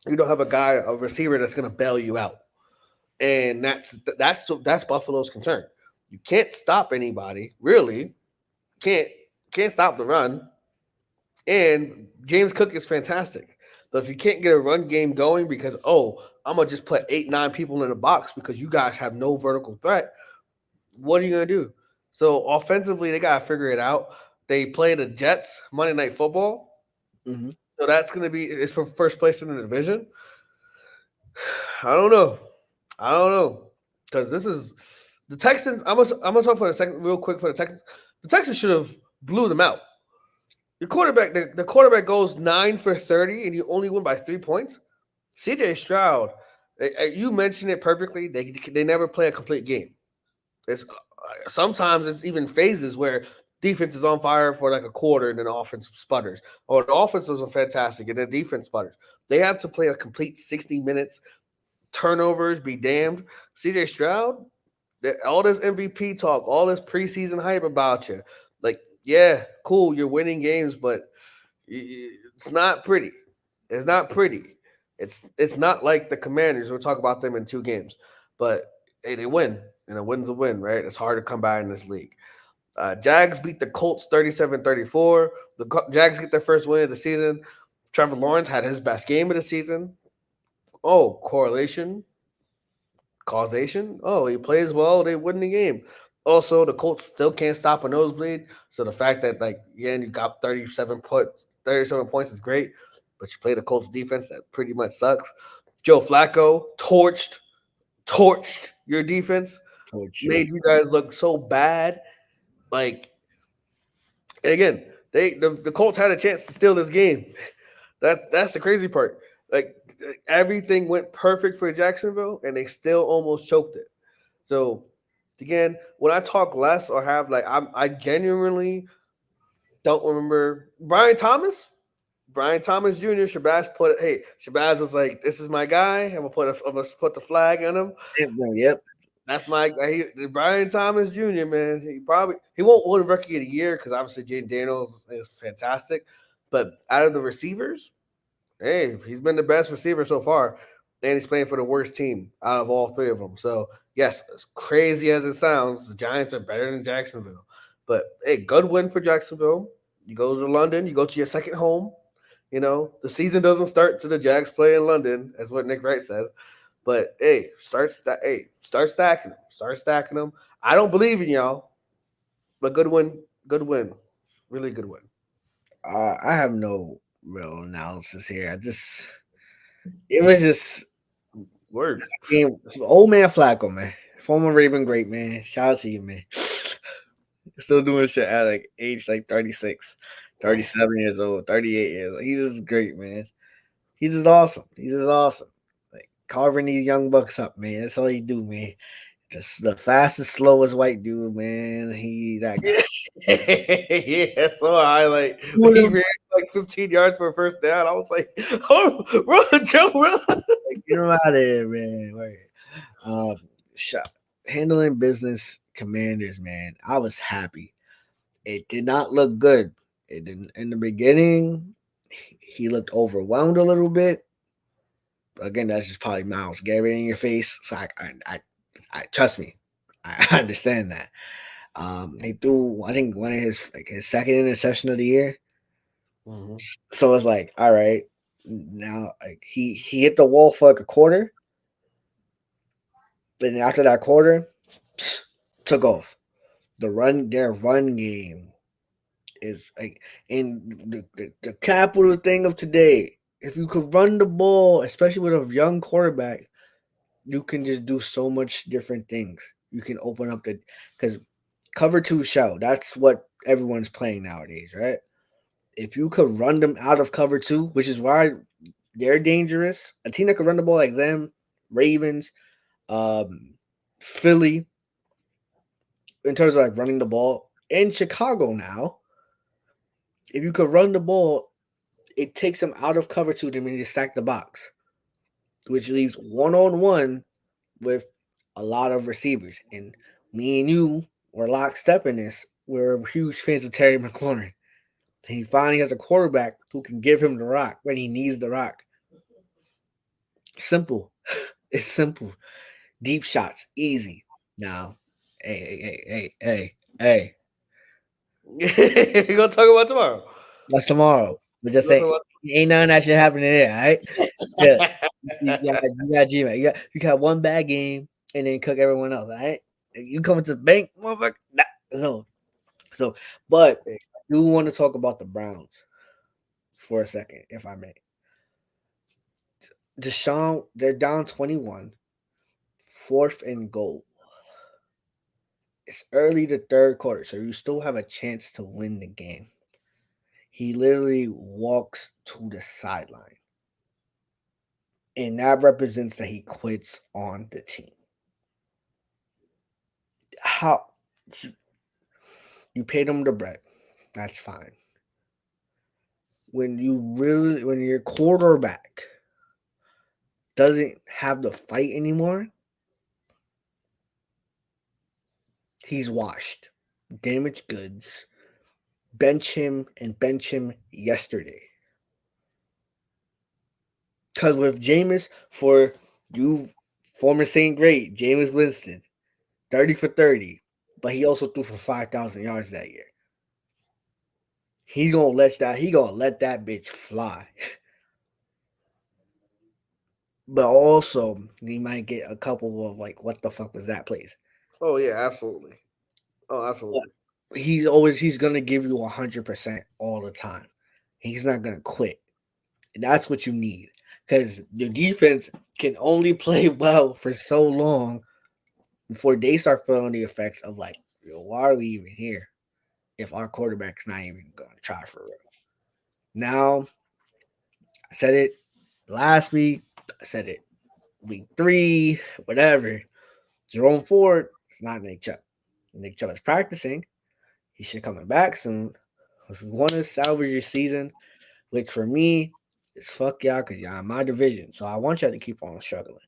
You don't have a guy, a receiver that's going to bail you out, and that's Buffalo's concern. You can't stop anybody, really. Can't can't stop the run. And James Cook is fantastic. But if you can't get a run game going because, oh, I'm going to just put 8, 9 people in the box because you guys have no vertical threat, what are you going to do? So offensively, they got to figure it out. They play the Jets Monday Night Football. Mm-hmm. So that's going to be, it's for first place in the division. I don't know. Because this is the Texans. I'm gonna talk for a second, real quick for the Texans. The Texans should have blew them out. The quarterback goes 9 for 30, and you only win by 3 points. CJ Stroud, you mentioned it perfectly. They never play a complete game. It's sometimes it's even phases where defense is on fire for like a quarter and then the offense sputters, or the offenses are fantastic and the defense sputters. They have to play a complete 60 minutes. Turnovers be damned. CJ Stroud, all this MVP talk, all this preseason hype about you, like, yeah, cool, you're winning games, but it's not pretty. It's not pretty. It's not like the Commanders. We'll talk about them in 2 games, but hey, they win, and a win's a win, right? It's hard to come by in this league. Jags beat the Colts 37-34. The Jags get their first win of the season. Trevor Lawrence had his best game of the season. Oh, correlation, causation. Oh, he plays well, they win the game. Also, the Colts still can't stop a nosebleed. So the fact that you got 37 points is great, but you play the Colts defense that pretty much sucks. Joe Flacco torched your defense, made you guys look so bad. Like, and again, the Colts had a chance to steal this game. That's the crazy part. Like, everything went perfect for Jacksonville, and they still almost choked it. So again, when I talk less or have I genuinely don't remember Brian Thomas. Brian Thomas Jr. Shabazz was like, "This is my guy. I'm gonna put the flag on him." Yep. That's Brian Thomas Jr. Man. He won't win Rookie of the Year because obviously Jaden Daniels is fantastic, but out of the receivers, hey, he's been the best receiver so far, and he's playing for the worst team out of all 3 of them. So yes, as crazy as it sounds, the Giants are better than Jacksonville. But hey, good win for Jacksonville. You go to London, you go to your second home. You know, the season doesn't start till the Jags play in London, as what Nick Wright says. But hey, start stacking them. Start stacking them. I don't believe in y'all, but good win, really good win. I have no real analysis here. It was just Word. game. Old man Flacco, man, former Raven great, man. Shout out to you, man. Still doing shit at age 36, 37 years old, 38 years old. He's just great, man. He's just awesome. Like carving these young bucks up, man. That's all he do, man. Just the fastest, slowest white dude, man. He that guy. Yeah, so he ran 15 yards for a first down. I was like, "Oh, run, Joe, run!" Get him out of here, man. Right. Handling business, Commanders, man. I was happy. It did not look good. It didn't in the beginning. He looked overwhelmed a little bit. But again, that's just probably Miles Garrett in your face. So I trust me. I understand that. He threw, I think, one of his second interception of the year. Mm-hmm. So it's like, all right, now he hit the wall for a quarter. Then after that quarter, took off. Their run game is and the capital thing of today if you could run the ball, especially with a young quarterback, you can just do so much different things. You can open up the because cover two shell. That's what everyone's playing nowadays, right? If you could run them out of cover two, which is why they're dangerous. A team that could run the ball like them, Ravens, um, Philly, in terms of like running the ball, in Chicago now, if you could run the ball, it takes them out of cover two. Then when you stack the box, which leaves one on one with a lot of receivers. And me and you were lockstep in this. We're huge fans of Terry McLaurin. He finally has a quarterback who can give him the rock when he needs the rock. Simple. It's simple. Deep shots, easy. Now, hey. We're gonna talk about tomorrow. That's tomorrow. But just We're say gonna ain't nothing that should happen there, all right? Yeah. talk You got G-Man. You got one bad game and then cook everyone else, all right? You coming to the bank, motherfucker? Nah. So, but I do want to talk about the Browns for a second, if I may. Deshaun, they're down 21, fourth and goal. It's early the third quarter, so you still have a chance to win the game. He literally walks to the sideline. And that represents that he quits on the team. How you paid him the bread, that's fine. When your quarterback doesn't have the fight anymore, he's washed. Damaged goods. Bench him yesterday. Because with Jameis, for you former Saint Great, Jameis Winston, 30 for 30, but he also threw for 5,000 yards that year. He gonna let that bitch fly. But also, he might get a couple of like, what the fuck was that place? Oh yeah, absolutely. Oh, absolutely. But he's gonna give you 100% all the time. He's not gonna quit. And that's what you need. Because your defense can only play well for so long before they start feeling the effects of like, why are we even here if our quarterback's not even gonna try for real? Now, I said it last week, I said it week 3, whatever. Jerome Ford is not Nick Chubb. Nick Chubb is practicing. He should coming back soon. If you want to salvage your season, which for me is fuck y'all because y'all in my division. So I want y'all to keep on struggling.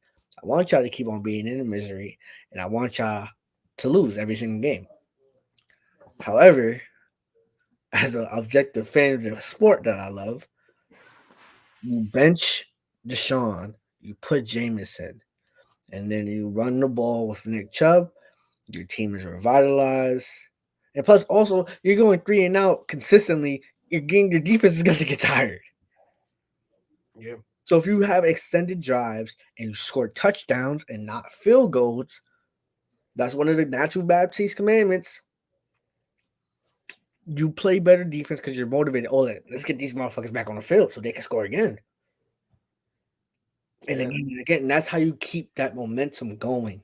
I want y'all to keep on being in the misery, and I want y'all to lose every single game. However, as an objective fan of the sport that I love, you bench Deshaun, you put Jameson, and then you run the ball with Nick Chubb. Your team is revitalized. And plus, also, you're going 3 and out consistently. Your defense is going to get tired. Yeah. So if you have extended drives and you score touchdowns and not field goals, that's one of the natural Baptiste commandments. You play better defense because you're motivated. Oh, let's get these motherfuckers back on the field so they can score again. And again and again. And that's how you keep that momentum going.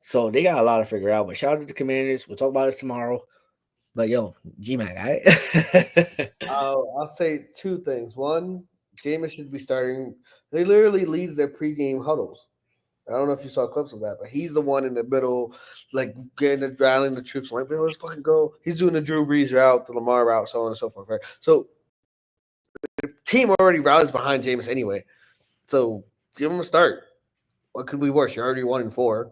So they got a lot to figure out. But shout out to the Commanders. We'll talk about this tomorrow. But yo, G-Mac, all right? I'll say 2 things. One, Jameis should be starting. He literally leads their pregame huddles. I don't know if you saw clips of that, but he's the one in the middle, like rallying the troops, like, let's fucking go. He's doing the Drew Brees route, the Lamar route, so on and so forth. Right? So the team already rallies behind Jameis anyway. So give him a start. What could be worse? You're already 1-4.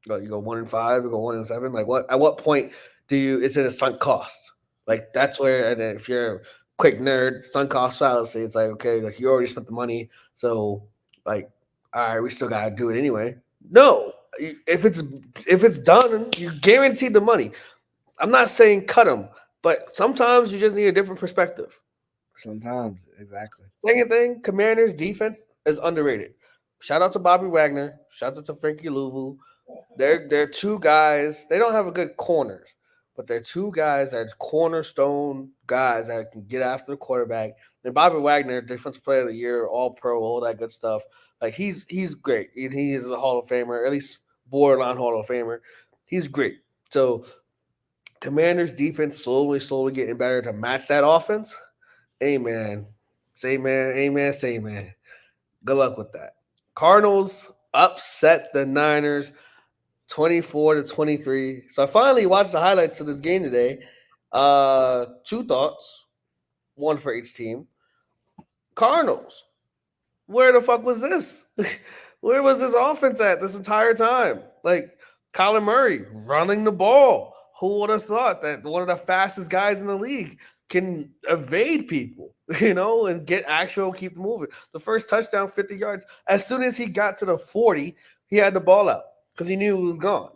You go 1-5, you go 1-7. Like what? At what point do you? Is it a sunk cost? Like that's where. And if you're a quick nerd, sunk cost fallacy. It's like okay, like you already spent the money, so like all right, we still gotta do it anyway. No, if it's done, you're guaranteed the money. I'm not saying cut them, but sometimes you just need a different perspective. Sometimes, exactly. Second thing, Commanders defense is underrated. Shout out to Bobby Wagner. Shout out to Frankie Louvu. They're 2 guys. They don't have a good corners, but they're 2 guys that cornerstone guys that can get after the quarterback. And Bobby Wagner, Defensive Player of the Year, All Pro, all that good stuff. Like he's great. And he is a Hall of Famer, at least borderline Hall of Famer. He's great. So Commanders defense slowly getting better to match that offense. Amen. Say man, amen, say man. Good luck with that. Cardinals upset the Niners 24-23. So I finally watched the highlights of this game today. Two thoughts, one for each team. Cardinals, where the fuck was this? Where was this offense at this entire time? Like Kyler Murray running the ball. Who would have thought that one of the fastest guys in the league can evade people, and get actual keep moving? The first touchdown, 50 yards. As soon as he got to the 40, he had the ball out because he knew he was gone.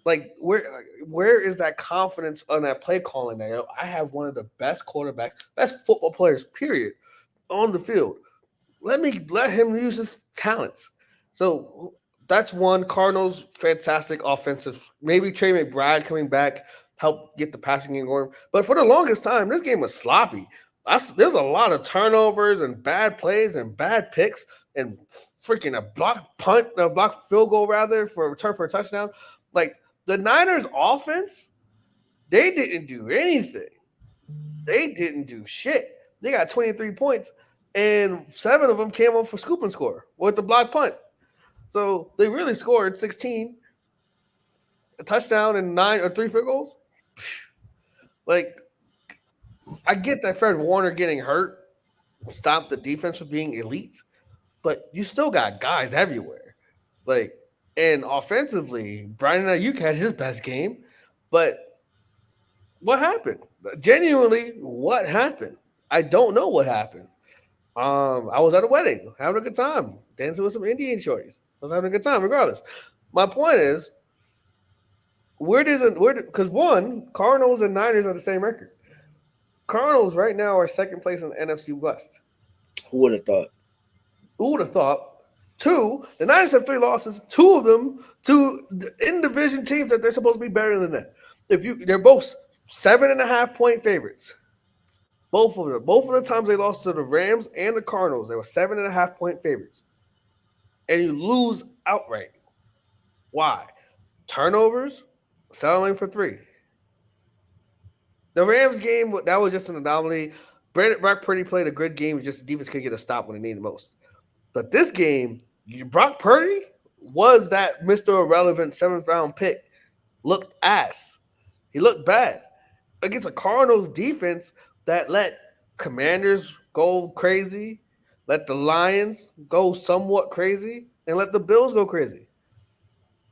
Like where is that confidence on that play calling? There, I have one of the best quarterbacks, best football players, period, on the field. Let him use his talents. So that's one. Cardinals, fantastic offensive. Maybe Trey McBride coming back help get the passing game going. But for the longest time, this game was sloppy. There's a lot of turnovers and bad plays and bad picks and freaking a block punt, a block field goal rather for a return for a touchdown. Like the Niners offense, they didn't do anything. They didn't do shit. They got 23 points, and 7 of them came off for scoop and score with the block punt. So they really scored 16, a touchdown, and 9 or 3 field goals. Like, I get that Fred Warner getting hurt stopped the defense from being elite, but you still got guys everywhere. Like, and offensively, Brandon Ayuk had his best game, but what happened? Genuinely, what happened? I don't know what happened. I was at a wedding, having a good time, dancing with some Indian shorties. I was having a good time, regardless. My point is, because one, Cardinals and Niners are the same record. Cardinals right now are second place in the NFC West. Who would have thought? Who would have thought? 2, the Niners have 3 losses. 2 of them to in division teams that they're supposed to be better than that. They're both 7.5-point favorites. Both of them. Both of the times they lost to the Rams and the Cardinals, they were 7.5-point favorites. And you lose outright. Why? Turnovers, settling for 3. The Rams game, that was just an anomaly. Brock Purdy played a good game. Just the defense could get a stop when they needed most. But this game, Brock Purdy was that Mr. Irrelevant 7th-round pick. Looked ass. He looked bad against a Cardinals defense that let Commanders go crazy, let the Lions go somewhat crazy, and let the Bills go crazy.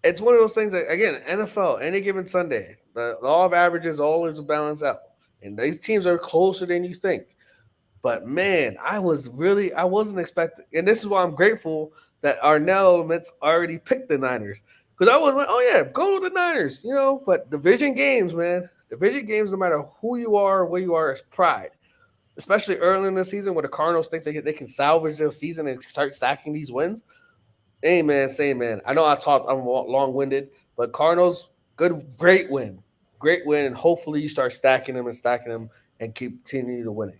It's one of those things that, again, NFL, any given Sunday, the law of averages always balance out. And these teams are closer than you think. But, man, I wasn't expecting. And this is why I'm grateful that Arnell Elements already picked the Niners. Because I was like, oh, yeah, go to the Niners, But division games, man. Division games, no matter who you are, where you are, is pride. Especially early in the season where the Cardinals think they can salvage their season and start stacking these wins. Amen, say amen. I know I'm long-winded, but Cardinals, great win. Great win, and hopefully you start stacking them and continue to winning.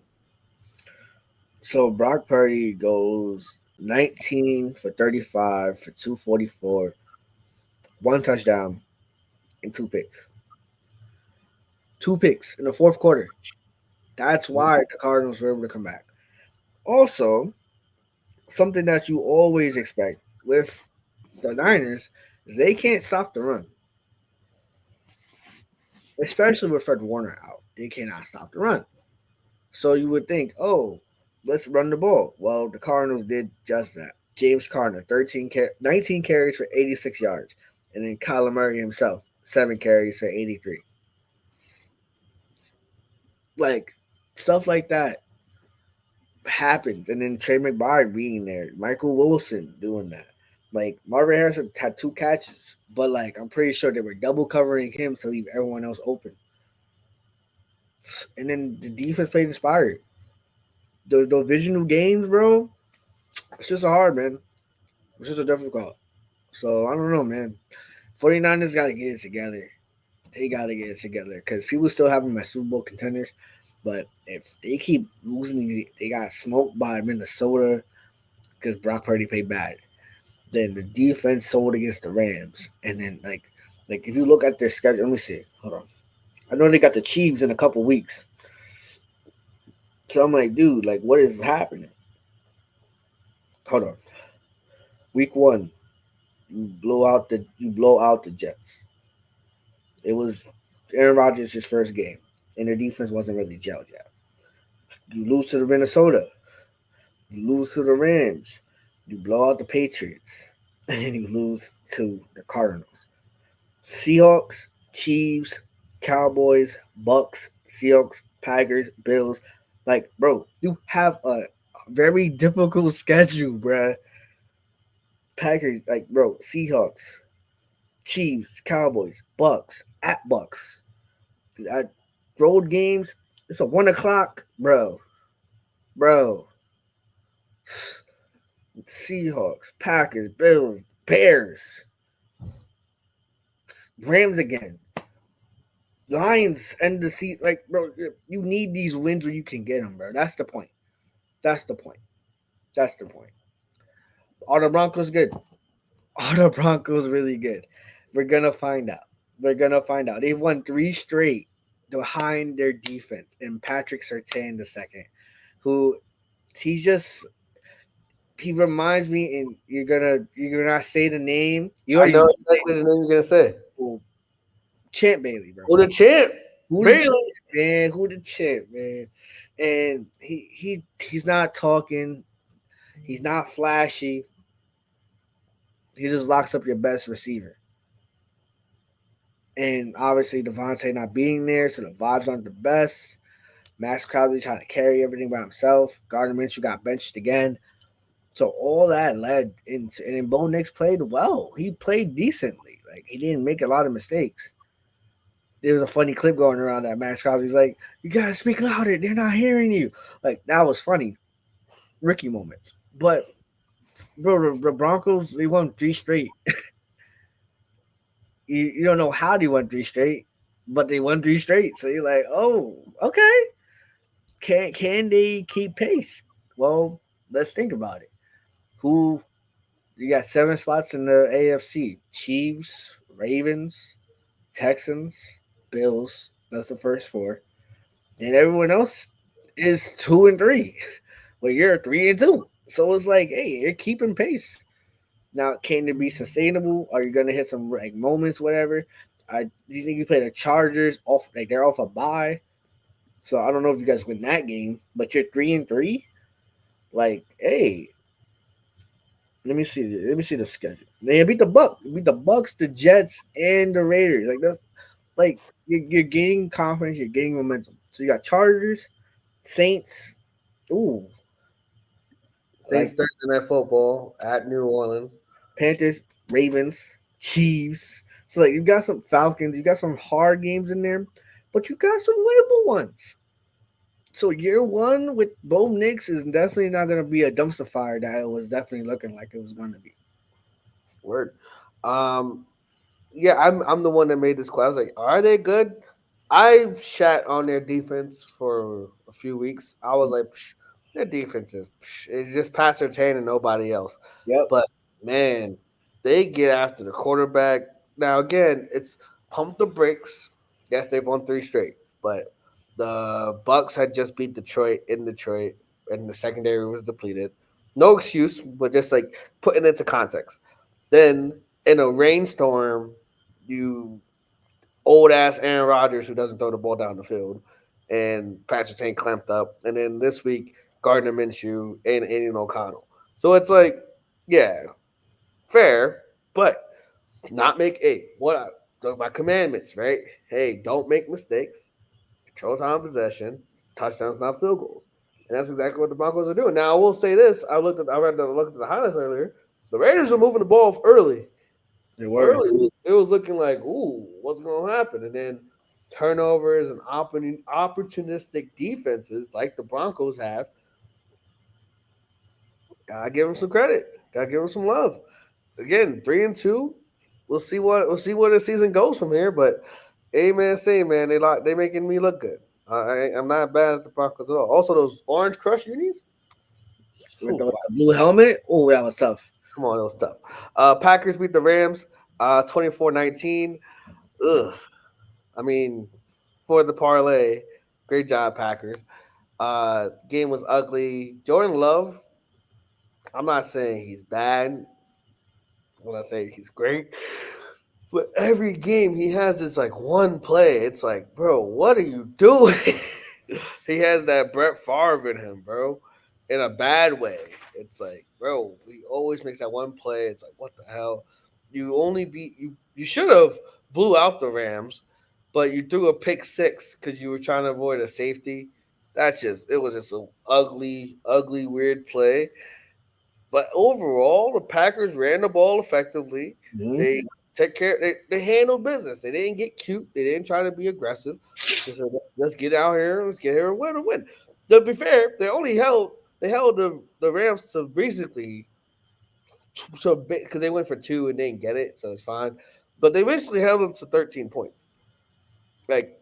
So Brock Purdy goes 19 for 35 for 244, 1 touchdown, and 2 picks. 2 picks in the fourth quarter. That's why the Cardinals were able to come back. Also, something that you always expect with the Niners is they can't stop the run. Especially with Fred Warner out. They cannot stop the run. So you would think, oh, let's run the ball. Well, the Cardinals did just that. James Conner, 19 carries for 86 yards. And then Kyler Murray himself, 7 carries for 83. Like, stuff like that happened. And then Trey McBride being there. Michael Wilson doing that. Like, Marvin Harrison had 2 catches. But, like, I'm pretty sure they were double covering him to leave everyone else open. And then the defense played inspired. Those divisional games, bro, it's just hard, man. It's just difficult. So, I don't know, man. 49ers got to get it together. They got to get it together because people still have them as Super Bowl contenders. But if they keep losing, they got smoked by Minnesota because Brock Purdy played bad. Then the defense sold against the Rams, and then like if you look at their schedule, let me see. Hold on. I know they got the Chiefs in a couple weeks, so I'm like, dude, like what is happening? Hold on. Week 1, you blow out the Jets. It was Aaron Rodgers' first game, and their defense wasn't really gelled yet. You lose to the Minnesota. You lose to the Rams. You blow out the Patriots, and then you lose to the Cardinals. Seahawks, Chiefs, Cowboys, Bucks, Seahawks, Packers, Bills. Like, bro, you have a very difficult schedule, bruh. Packers, like, bro, Seahawks, Chiefs, Cowboys, Bucks, at Bucks. At road games, it's a 1 o'clock, bro. Seahawks, Packers, Bills, Bears, Rams again. Lions end the season. Like, bro, you need these wins where you can get them, bro. That's the point. That's the point. That's the point. Are the Broncos good? Are the Broncos really good? We're gonna find out. We're gonna find out. They've won 3 straight behind their defense, and Patrick Surtain the second, who he's just he reminds me, and you're gonna say the name. You I already know know exactly the name you're gonna say. the Champ Bailey, bro. Oh, the champ, Who the champ, Bailey. man? Who the champ, man? And he's not talking. He's not flashy. He just locks up your best receiver. And obviously Devontae not being there, so the vibes aren't the best. Max Crosby trying to carry everything by himself. Gardner Minshew got benched again. So all that led into, and then Bo Nix played well. He played decently. Like he didn't make a lot of mistakes. There was a funny clip going around that Max Crosby's like, "You gotta speak louder. They're not hearing you." Like that was funny, Ricky moments. But bro, the Broncos they won 3 straight. You don't know how they won 3 straight, but they won 3 straight. So you're like, oh, okay. Can they keep pace? Well, let's think about it. Who you got 7 spots in the AFC? Chiefs, Ravens, Texans, Bills. That's the first 4. And everyone else is 2 and 3. Well, you're 3 and 2. So it's like, hey, you're keeping pace. Now, can it be sustainable? Are you gonna hit some like moments, whatever? Do you think you play the Chargers off like they're off a bye? So I don't know if you guys win that game, but you're 3 and 3. Like, hey, let me see. Let me see the schedule. They beat the Bucks, the Jets, and the Raiders. Like that's like you're gaining confidence, you're gaining momentum. So you got Chargers, Saints. Ooh, Saints like Thursday Night Football at New Orleans. Panthers, Ravens, Chiefs. So like you got some Falcons, you got some hard games in there, but you got some winnable ones. So year 1 with Bo Nix is definitely not going to be a dumpster fire that it was definitely looking like it was going to be. Word. Um, yeah, I'm the one that made this question. I was like, are they good? I shat on their defense for a few weeks. I was like, psh, their defense is it's just Pat Surtain and nobody else. Yep. But man, they get after the quarterback. Now again, it's pump the brakes. Yes, they've won 3 straight, but the Bucks had just beat Detroit in Detroit, and the secondary was depleted. No excuse, but just like putting it into context. Then in a rainstorm, you old ass Aaron Rodgers who doesn't throw the ball down the field, and Patrick Surtain clamped up, and then this week Gardner Minshew and Aiden O'Connell. So it's like, yeah, fair, but not make my commandments, right? Hey, don't make mistakes, control time of possession, touchdowns, not field goals. And that's exactly what the Broncos are doing. Now I will say this: looked at the highlights earlier. The Raiders are moving the ball early. They were. It was looking like, ooh, what's going to happen? And then turnovers and opportunistic defenses like the Broncos have. Gotta give them some credit. Gotta give them some love. Again, 3-2. We'll see where the season goes from here. But amen, say man, they making me look good. I'm not bad at the Broncos at all. Also, those Orange Crush unis. With the blue helmet. Oh, that was tough. Come on, it was tough. Packers beat the Rams 24-19. Ugh. I mean, for the parlay, great job, Packers. Game was ugly. Jordan Love, I'm not saying he's bad. I'm not saying he's great. But every game he has this like one play. It's like, bro, what are you doing? He has that Brett Favre in him, bro, in a bad way. It's like, bro, he always makes that one play. It's like, what the hell? You only beat you. You should have blew out the Rams, but you threw a pick six because you were trying to avoid a safety. That's just it was just an ugly, ugly, weird play. But overall, the Packers ran the ball effectively. Mm-hmm. They took care. They handled business. They didn't get cute. They didn't try to be aggressive. They said, let's get out here. Let's get here and win. To be fair, they held the Rams to basically because they went for two and didn't get it, so it's fine. But they basically held them to 13 points. Like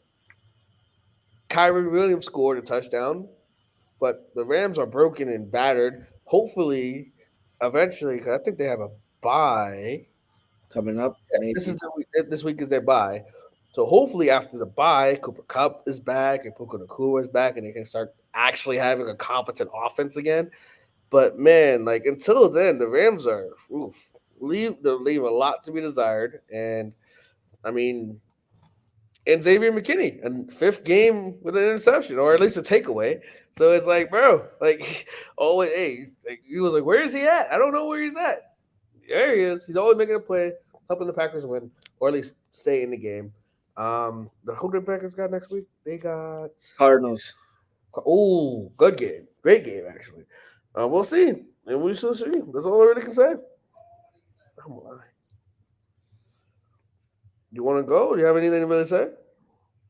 Kyrie Williams scored a touchdown, but the Rams are broken and battered. Hopefully, eventually, because I think they have a bye. Coming up, Yeah, maybe. this week is their bye. So hopefully after the bye, Cooper Cup is back and Puka Nakua is back, and they can start actually having a competent offense again. But man, like until then, the Rams are leave a lot to be desired. And I mean, and Xavier McKinney, a fifth game with an interception, or at least a takeaway. So it's like, bro, like, oh, hey, like, he was like, where is he at? I don't know where he's at. There he is. He's always making a play, helping the Packers win, or at least stay in the game. Who the Packers got next week? They got Cardinals. good game, great game actually. We'll see, and we shall see. That's all I really can say. Come on. You want to go? Do you have anything to really say?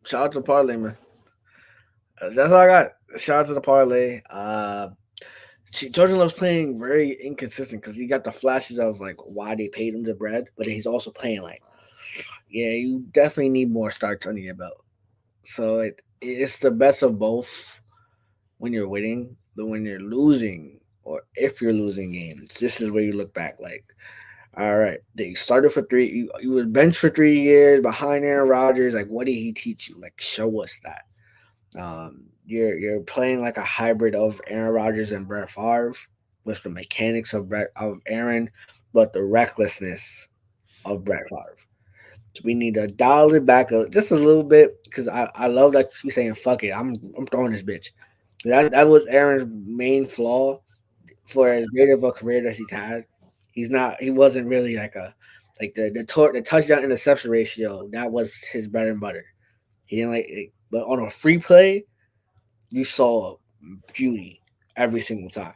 Shout out to the parlay, man. That's all I got. Shout out to the parlay. Jordan Love's playing very inconsistent because he got the flashes of like why they paid him the bread, but he's also playing like, yeah, you definitely need more starts under your belt. So it's the best of both when you're winning, but when you're losing or if you're losing games, this is where you look back like, all right, they started for three. You were benched for 3 years behind Aaron Rodgers. Like, what did he teach you? Like, show us that. You're playing like a hybrid of Aaron Rodgers and Brett Favre with the mechanics of Aaron, but the recklessness of Brett Favre. So we need to dial it back just a little bit because I love that you saying fuck it. I'm throwing this bitch. That was Aaron's main flaw for as great of a career as he's had. He wasn't really like a like the touchdown interception ratio. That was his bread and butter. He didn't but on a free play, you saw beauty every single time.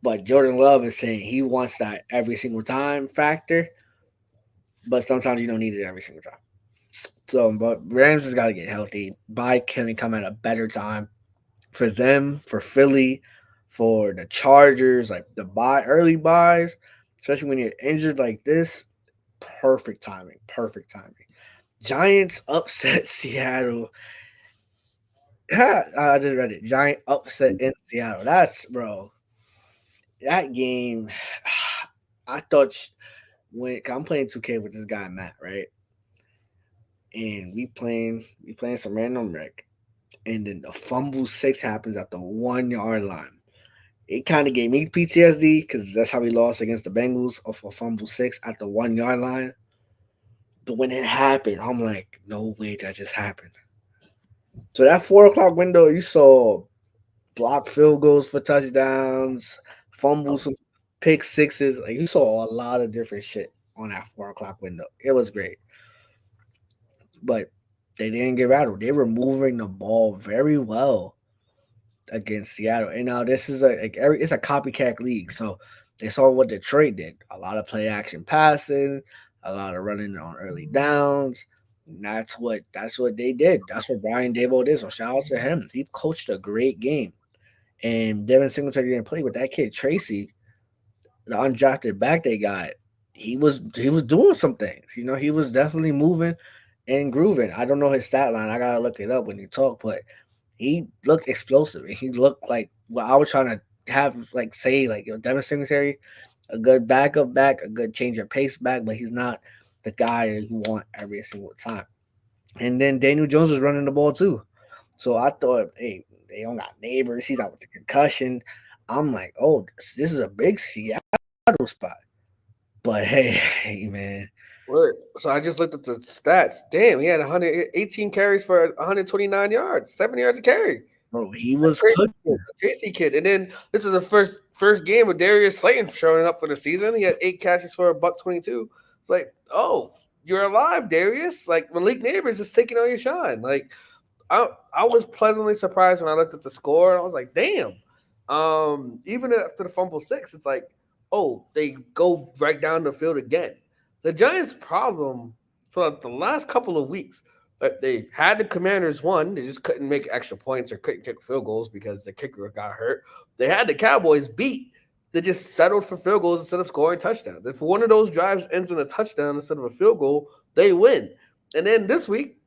But Jordan Love is saying he wants that every single time factor, but sometimes you don't need it every single time. So, but Rams has got to get healthy. Bye can come at a better time for them, for Philly, for the Chargers, like the early buys, especially when you're injured like this. Perfect timing. Perfect timing. Giants upset Seattle. I just read it. Giant upset in Seattle. That's bro. That game. I thought when I'm playing 2K with this guy Matt, right? And we playing some random rec, and then the fumble six happens at the 1 yard line. It kind of gave me PTSD because that's how we lost against the Bengals off a fumble six at the 1 yard line. But when it happened, I'm like, no way that just happened. So that 4 o'clock window, you saw block field goals for touchdowns, fumbles, pick sixes. Like you saw a lot of different shit on that 4 o'clock window. It was great, but they didn't get rattled. They were moving the ball very well against Seattle. And now this is it's a copycat league. So they saw what Detroit did. A lot of play action passing, a lot of running on early downs. And that's what they did. That's what Brian Dable did. So shout out to him. He coached a great game. And Devin Singletary didn't play with that kid Tracy, the undrafted back they got. He was doing some things. He was definitely moving. and grooving. I don't know his stat line. I gotta look it up when you talk, but he looked explosive. He looked like what I was trying to have, like say, like Devin Singletary, a good backup back, a good change of pace back, but he's not the guy you want every single time. And then Daniel Jones was running the ball too. So I thought, hey, they don't got neighbors. He's out with the concussion. I'm like, oh, this is a big Seattle spot. But hey, hey man, Word. So I just looked at the stats. Damn, he had 118 carries for 129 yards, 7 yards a carry. bro, he was Crazy cooking. kid, a crazy kid. And then this is the first game with Darius Slayton showing up for the season. He had 8 catches for a buck 22. It's like, oh, you're alive, Darius. Like Malik Neighbors is taking all your shine. Like I was pleasantly surprised when I looked at the score. I was like, damn. Even after the fumble 6, it's like, oh, they go right down the field again. The Giants' problem for the last couple of weeks, they had the Commanders won. They just couldn't make extra points or couldn't kick field goals because the kicker got hurt. They had the Cowboys beat. They just settled for field goals instead of scoring touchdowns. If one of those drives ends in a touchdown instead of a field goal, they win. And then this week,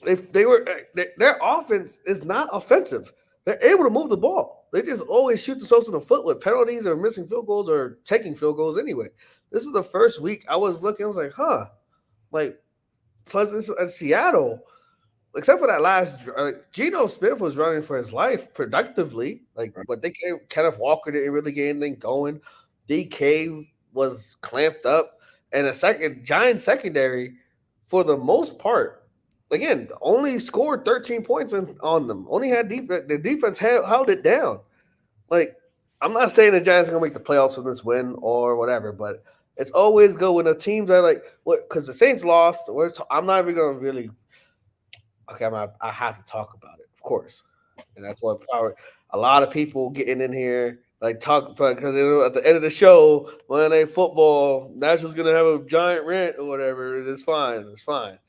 if their offense is not offensive. They're able to move the ball. They just always shoot themselves in the foot with penalties or missing field goals or taking field goals anyway. This is the first week I was looking. I was like, huh, like Pleasant and Seattle, except for that last. Geno Smith was running for his life productively, but they came. Kenneth Walker didn't really get anything going. DK was clamped up, and a second Giant secondary, for the most part, again, only scored 13 points on them. Only had defense. The defense held it down. Like, I'm not saying the Giants are gonna make the playoffs with this win or whatever, but it's always good when the teams are like, what? Because the Saints lost. I'm not even gonna really. Okay, I have to talk about it, of course, and that's what a lot of people getting in here like talk because at the end of the show Monday Night Football, National's gonna have a giant rant or whatever. It's fine. It's fine.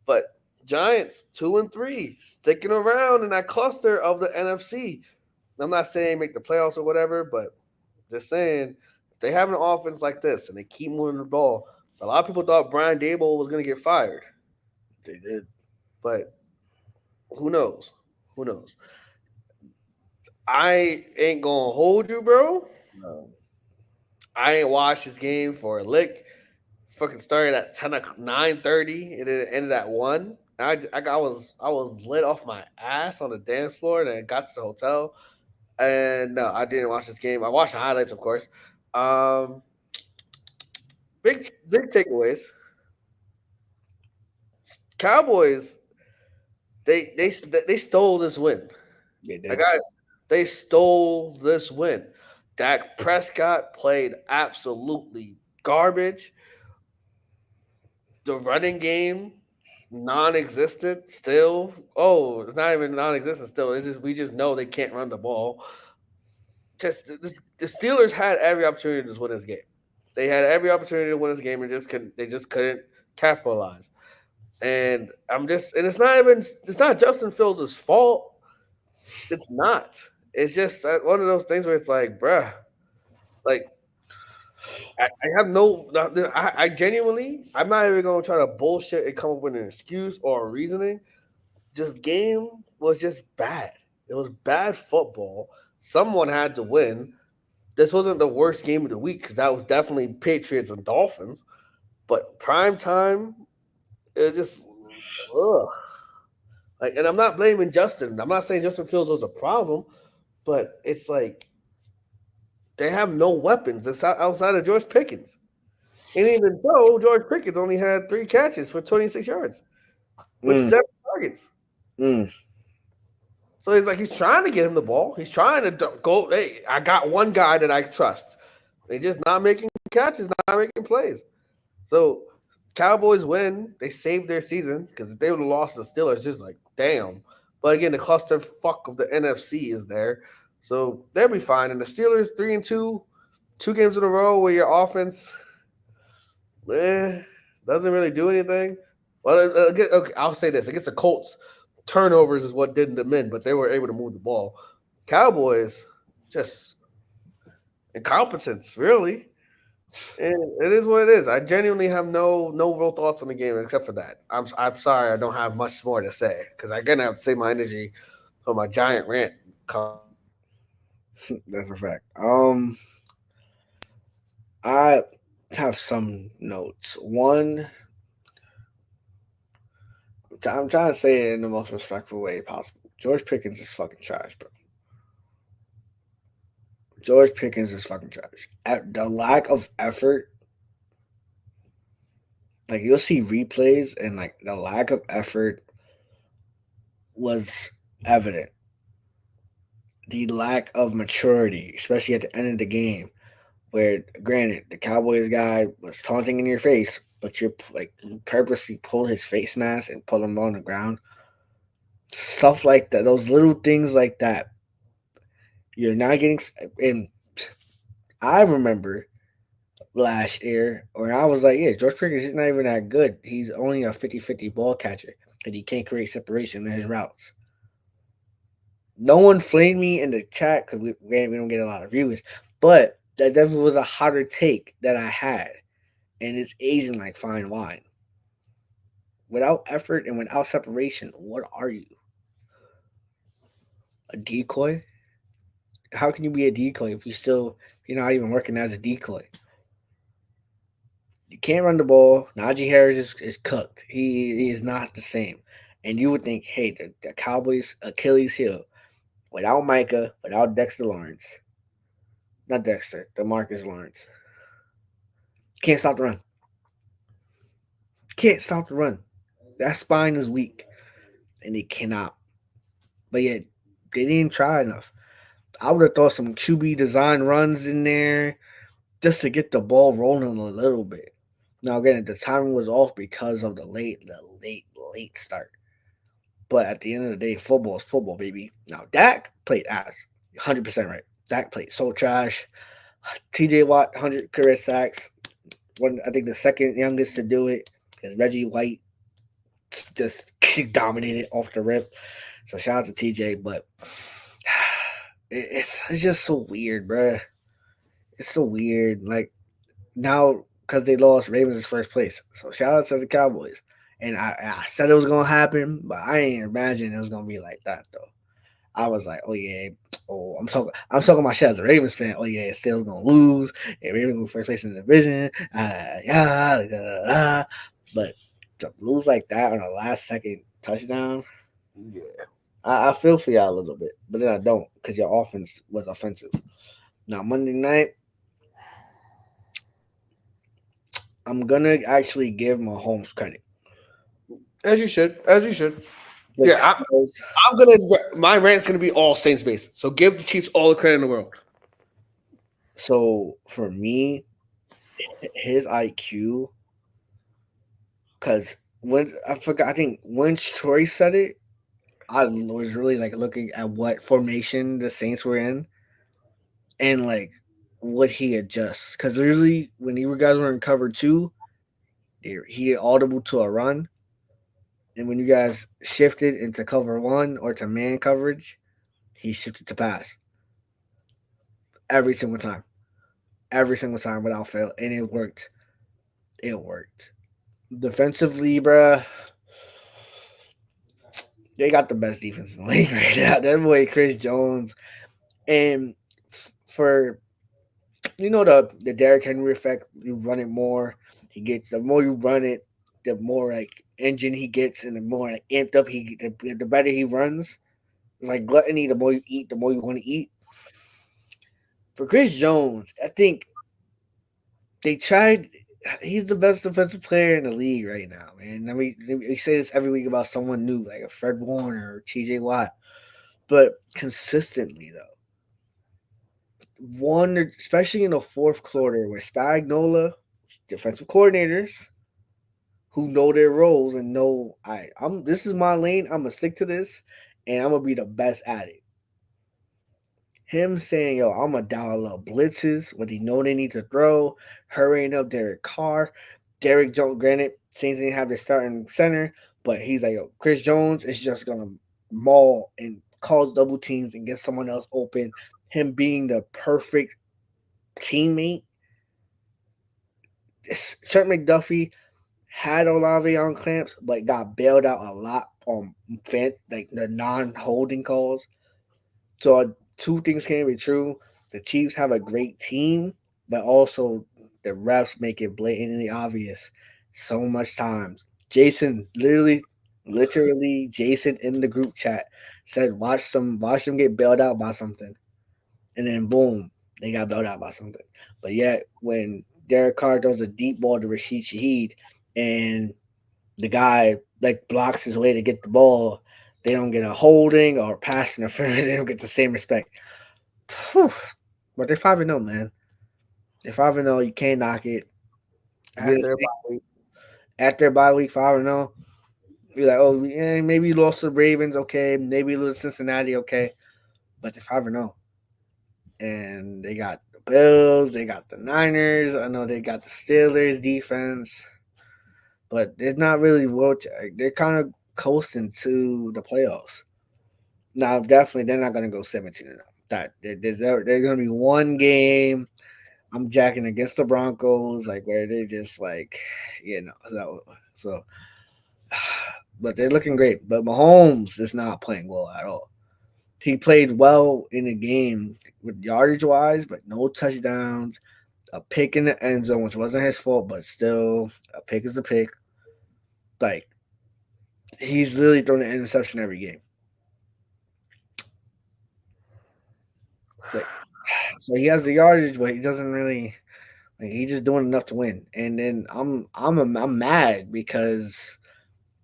But Giants 2-3, sticking around in that cluster of the NFC. I'm not saying make the playoffs or whatever, but just saying if they have an offense like this and they keep moving the ball, a lot of people thought Brian Dable was going to get fired. They did, but who knows? Who knows? I ain't gonna hold you, bro. no. I ain't watched this game for a lick. Fucking started at 9:30 and it ended at 1. I was lit off my ass on the dance floor and then got to the hotel. And no, I didn't watch this game. I watched the highlights, of course. Um, big takeaways. Cowboys, they stole this win. They did. They stole this win. Dak Prescott played absolutely garbage. The running game, non-existent still. Oh, it's not even non-existent still. It's just we just know they can't run the ball. The Steelers had every opportunity to win this game. They had every opportunity to win this game and they just couldn't capitalize. And it's not Justin Fields' fault. It's not. It's just one of those things where it's like, bruh, like I have I genuinely, I'm not even going to try to bullshit and come up with an excuse or a reasoning. This game was just bad. It was bad football. Someone had to win. This wasn't the worst game of the week because that was definitely Patriots and Dolphins. But prime time, it just, ugh. Like, and I'm not blaming Justin. I'm not saying Justin Fields was a problem, but it's like they have no weapons outside of George Pickens. And even so, George Pickens only had 3 catches for 26 yards with 7 targets. So it's like he's trying to get him the ball. He's trying to go, hey, I got one guy that I trust. They're just not making catches, not making plays. So Cowboys win. They saved their season because if they would have lost the Steelers, it's like, damn. But again, the cluster fuck of the NFC is there. So they'll be fine. And the Steelers 3-2, 2 games in a row where your offense doesn't really do anything. Well, okay, I'll say this. Against the Colts, turnovers is what did them in, but they were able to move the ball. Cowboys, just incompetence, really. And it is what it is. I genuinely have no real thoughts on the game except for that. I'm sorry, I don't have much more to say because I'm gonna have to save my energy for my giant rant coming up. That's a fact. I have some notes. One, I'm trying to say it in the most respectful way possible. George Pickens is fucking trash, bro. George Pickens is fucking trash. The lack of effort, like you'll see replays, and like the lack of effort was evident. The lack of maturity, especially at the end of the game, where granted the Cowboys guy was taunting in your face, but you're like you purposely pulled his face mask and put him on the ground. Stuff like that, those little things like that, you're not getting. And I remember last year where I was like, yeah, George Pickens is not even that good. He's only a 50-50 ball catcher, and he can't create separation in his routes. No one flamed me in the chat because we don't get a lot of views, but that definitely was a hotter take that I had, and it's aging like fine wine. Without effort and without separation, what are you? A decoy? How can you be a decoy if you're not even working as a decoy? You can't run the ball. Najee Harris is cooked. He is not the same. And you would think, hey, the Cowboys Achilles heel without Micah, without Dexter Lawrence, not Dexter, Demarcus Lawrence, can't stop the run. Can't stop the run. That spine is weak, and they cannot. But yet they didn't try enough. I would have thought some QB design runs in there just to get the ball rolling a little bit. Now again, the timing was off because of the late start. But at the end of the day, football is football, baby. Now Dak played ass, 100% right. Dak played so trash. T.J. Watt, 100 career sacks. One, I think the second youngest to do it is Reggie White. Just dominated off the rip. So shout out to TJ, but it's just so weird, bruh. It's so weird. Like now, because they lost, Ravens is first place. So shout out to the Cowboys. And I said it was gonna happen, but I ain't imagine it was gonna be like that though. I was like, oh yeah, I'm talking my shit as a Ravens fan. Oh yeah, it's still gonna lose. And Ravens gonna be first place in the division. But to lose like that on a last second touchdown, Yeah. I feel for y'all a little bit, but then I don't because your offense was offensive. Now Monday night, I'm gonna actually give Mahomes credit As you should. As you should. Yeah, because I'm gonna. My rant's gonna be all Saints based. So give the Chiefs all the credit in the world. so for me, his IQ, because when I forgot, I think when Troy said it, I was really like looking at what formation the Saints were in and like would he adjust? Because literally, when you guys were in cover two, he audible to a run, and when you guys shifted into cover one or to man coverage, he shifted to pass every single time without fail, and it worked. It worked. Defensively, bruh, they got the best defense in the league right now. That boy Chris Jones, and for the Derrick Henry effect. You run it more, he gets the more you run it, the more like engine he gets, and the more like, amped up the better he runs. It's like gluttony. The more you eat, the more you want to eat. For Chris Jones, I think they tried. He's the best defensive player in the league right now, man. I mean, we say this every week about someone new, like a Fred Warner or T.J. Watt, but consistently though, one especially in the fourth quarter where Spagnola, defensive coordinators, who know their roles and know I'm this is my lane. I'm gonna stick to this, and I'm gonna be the best at it. Him saying, "Yo, I'm gonna dial up blitzes when he know they need to throw, hurrying up Derek Carr, Derek Jones. Granted, Saints didn't have their starting center, but he's like, yo, Chris Jones is just gonna maul and cause double teams and get someone else open. Him being the perfect teammate Trent McDuffie had Olave on clamps, but got bailed out a lot on like the non-holding calls. So two things can be true. The Chiefs have a great team, but also the refs make it blatantly obvious so much times. Jason literally Jason in the group chat said watch them get bailed out by something. And then boom, they got bailed out by something. But yet when Derek Carr throws a deep ball to Rashid Shaheed and the guy like blocks his way to get the ball, they don't get a holding or pass interference. They don't get the same respect. Whew. But they're 5-0, man. They're 5-0. You can't knock it. We're the After same. After bye week 5-0, you're like, oh, yeah, maybe you lost the Ravens, okay. Maybe you lose Cincinnati, okay. But they're 5-0. And they got the Bills, they got the Niners. I know they got the Steelers defense. But they're not really they're kind of coasting to the playoffs. Now, definitely, they're not going to go 17-0. That they're going to be one game. I'm jacking against the Broncos, like where they just like, so. But they're looking great. But Mahomes is not playing well at all. He played well in the game with yardage wise, but no touchdowns. A pick in the end zone, which wasn't his fault, but still, a pick is a pick. Like he's literally throwing an interception every game. Like, so he has the yardage, but he doesn't really. Like, he's just doing enough to win. And then I'm mad because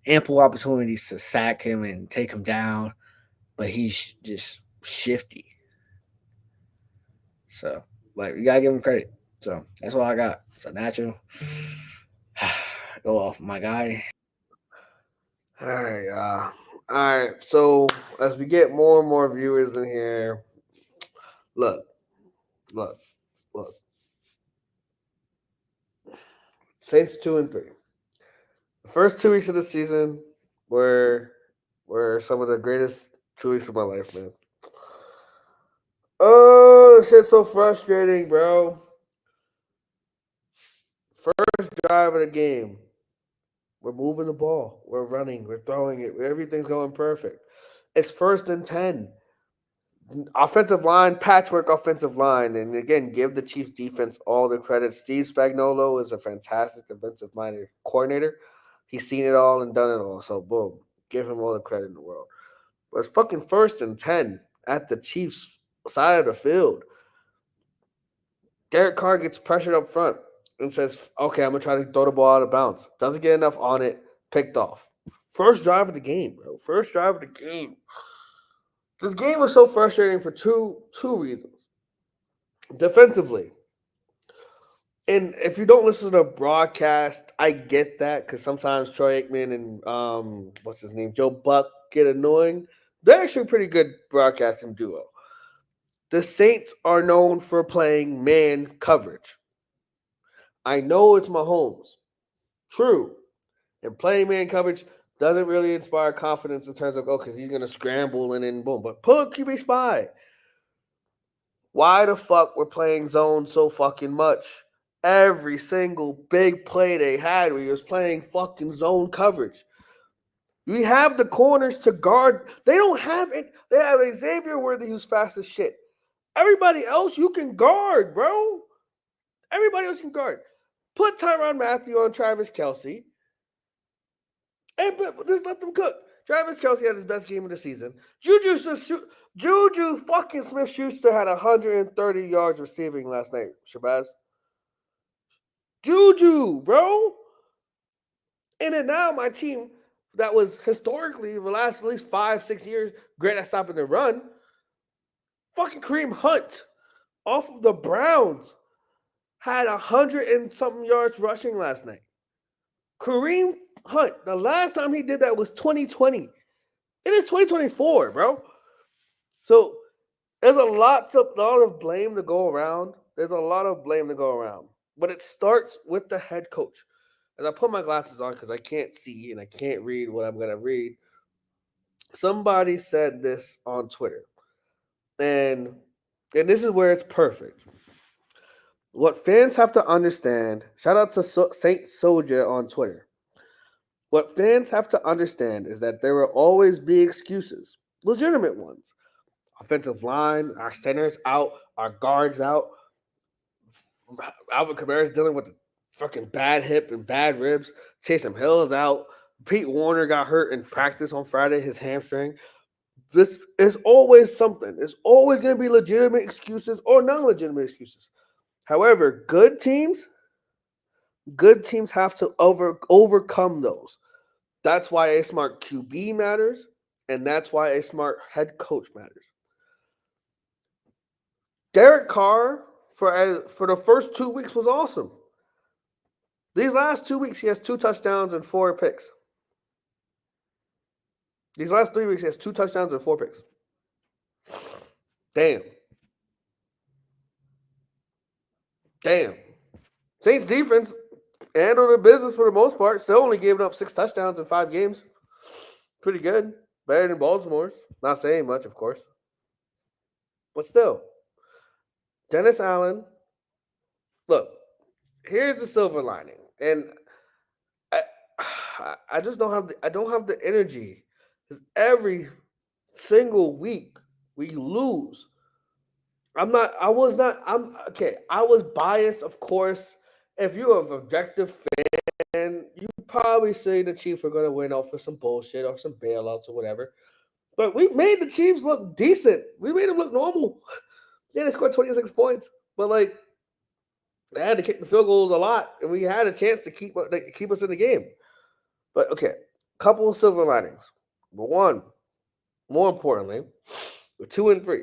ample opportunities to sack him and take him down, but he's just shifty. So like you gotta give him credit. So that's all I got. So natural. Go off, my guy. All right, all right. So as we get more and more viewers in here, look, look, look. Saints 2-3. The first 2 weeks of the season were some of the greatest 2 weeks of my life, man. Oh, this shit's so frustrating, bro. First drive of the game. We're moving the ball. We're running. We're throwing it. Everything's going perfect. It's 1st and 10. Offensive line, patchwork offensive line. And again, give the Chiefs defense all the credit. Steve Spagnuolo is a fantastic defensive minded coordinator. He's seen it all and done it all. So, boom, give him all the credit in the world. But it's fucking 1st and 10 at the Chiefs' side of the field. Derek Carr gets pressured up front and says, okay, I'm going to try to throw the ball out of bounds. Doesn't get enough on it. Picked off. First drive of the game, bro. First drive of the game. This game was so frustrating for two reasons. Defensively, and if you don't listen to the broadcast, I get that because sometimes Troy Aikman and what's his name, Joe Buck get annoying. They're actually a pretty good broadcasting duo. The Saints are known for playing man coverage. I know it's Mahomes. True. And playing man coverage doesn't really inspire confidence in terms of, because he's going to scramble and then boom. But pull a QB spy. Why the fuck we're playing zone so fucking much? Every single big play they had, we was playing fucking zone coverage. We have the corners to guard. They don't have it. They have Xavier Worthy who's fast as shit. Everybody else you can guard, bro. Everybody else can guard. Put Tyrann Mathieu on Travis Kelce. And just let them cook. Travis Kelce had his best game of the season. Juju fucking Smith-Schuster had 130 yards receiving last night, Shabazz. Juju, bro. And then now my team that was historically, the last at least 5-6 years, great at stopping the run, fucking Kareem Hunt off of the Browns had 100 and something yards rushing last night. Kareem Hunt, the last time he did that was 2020. It is 2024, bro. So there's a lot of blame to go around. There's a lot of blame to go around. But it starts with the head coach. As I put my glasses on because I can't see and I can't read what I'm going to read, somebody said this on Twitter. And this is where it's perfect. What fans have to understand, shout out to Saint Soldier on Twitter. What fans have to understand is that there will always be excuses, legitimate ones. Offensive line, our centers out, our guards out. Alvin Kamara's dealing with a fucking bad hip and bad ribs. Taysom Hill is out. Pete Warner got hurt in practice on Friday, his hamstring. This is always something. It's always going to be legitimate excuses or non-legitimate excuses. However, good teams have to overcome those. That's why a smart QB matters, and that's why a smart head coach matters. Derek Carr for the first 2 weeks was awesome. These last 2 weeks, he has 2 touchdowns and 4 picks. These last 3 weeks, he has 2 touchdowns and 4 picks. Damn. Saints defense handled the business for the most part. Still only giving up 6 touchdowns in 5 games. Pretty good. Better than Baltimore's. Not saying much, of course. But still. Dennis Allen. Look, here's the silver lining. And I just don't have the energy. Because every single week we lose. I was biased, of course. If you're an objective fan, you probably say the Chiefs are going to win off of some bullshit or some bailouts or whatever. But we made the Chiefs look decent. We made them look normal. Yeah, they scored 26 points. But, like, they had to kick the field goals a lot, and we had a chance to keep us in the game. But, okay, couple of silver linings. But one, more importantly, we're 2-3.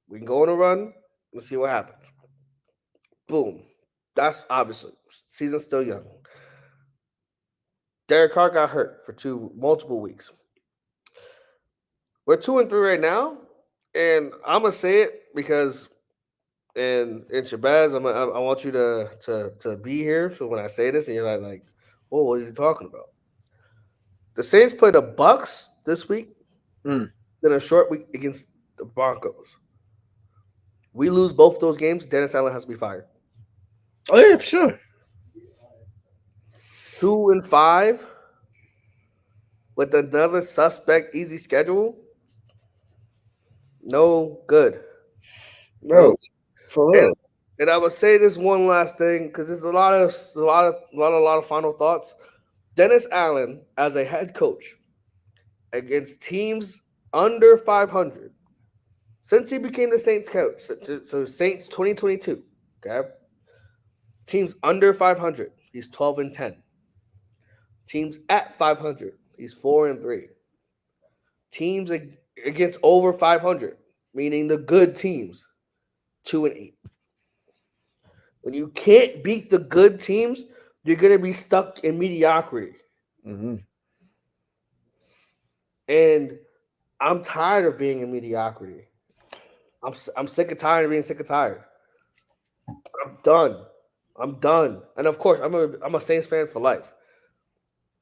We can go on a run. Let's see what happens. Boom. That's obviously. Season's still young. Derek Carr got hurt for multiple weeks. We're 2-3 right now, and I'm gonna say it because, and Shabazz, I want you to be here. So when I say this, and you're like, "Whoa, what are you talking about?" The Saints play the Bucks this week, then a short week against the Broncos. We lose both those games, Dennis Allen has to be fired. Oh yeah, sure. 2-5 with another suspect easy schedule. No good. Bro, for real. And I would say this one last thing because there's a lot of final thoughts. Dennis Allen as a head coach against teams under 500 since he became the Saints coach. So Saints 2022. Okay. Teams under 500, he's 12-10. Teams at 500, he's 4-3. Teams against over 500, meaning the good teams, 2-8. When you can't beat the good teams, you're going to be stuck in mediocrity. Mm-hmm. And I'm tired of being in mediocrity. I'm sick and tired of being sick and tired. I'm done. And of course, I'm a Saints fan for life.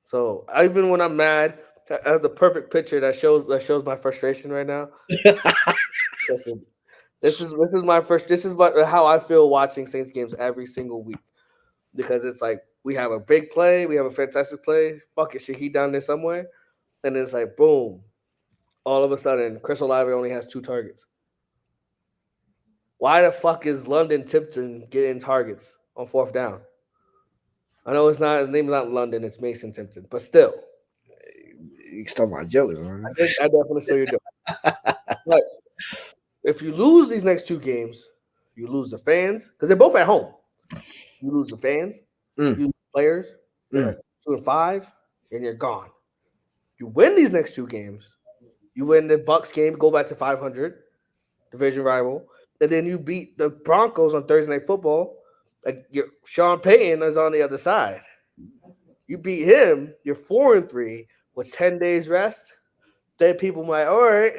So even when I'm mad, I have the perfect picture that shows my frustration right now. This is how I feel watching Saints games every single week. Because it's like we have a big play, we have a fantastic play. Fuck it, Shaheed down there somewhere. And it's like boom. All of a sudden, Chris Olave only has 2 targets. Why the fuck is London Tipton getting targets on 4th down? I know his name is not London, it's Mason Tipton, but still. You stole my jelly, man. I definitely stole your joke. But if you lose these next 2 games, you lose the fans, because they're both at home. You lose the fans, you lose the players, you're 2-5, and you're gone. You win these next 2 games, you win the Bucks game, go back to 500, division rival, and then you beat the Broncos on Thursday Night Football. Like Sean Payton is on the other side. You beat him, you're 4-3 with 10 days rest. Then people might, all right,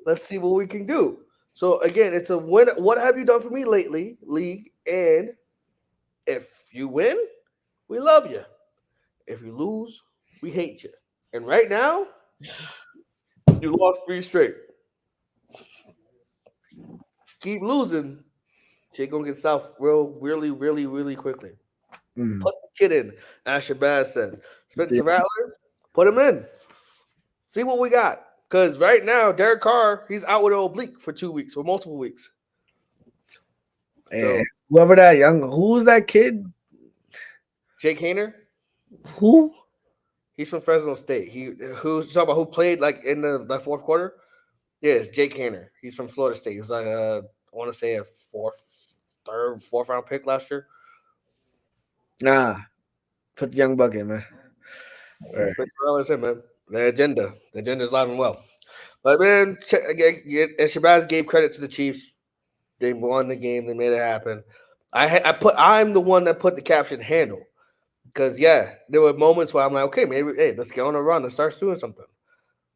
let's see what we can do. So again, it's a win. What have you done for me lately, league? And if you win, we love you. If you lose, we hate you. And right now, you lost 3 straight. Keep losing, Shit gonna get south really, really, really quickly. Mm. Put the kid in, as Shabazz said. Yeah. Spencer Rattler, put him in. See what we got. Because right now, Derek Carr, he's out with an oblique for 2 weeks or multiple weeks. So And whoever that who's that kid? Jake Hayner, Who? he's from Fresno State. Who's talking about who played like in the fourth quarter? Yeah, it's Jake Hayner. He's from Florida State. He was like I want to say a fourth round pick last year. Nah. Put the young buck in, man. Yeah, Spencer Rattler's in, man. The agenda is alive and well. But man, and Shabazz gave credit to the Chiefs. They won the game. They made it happen. I'm the one that put the caption handle because there were moments where I'm like, okay, maybe let's get on a run and start doing something.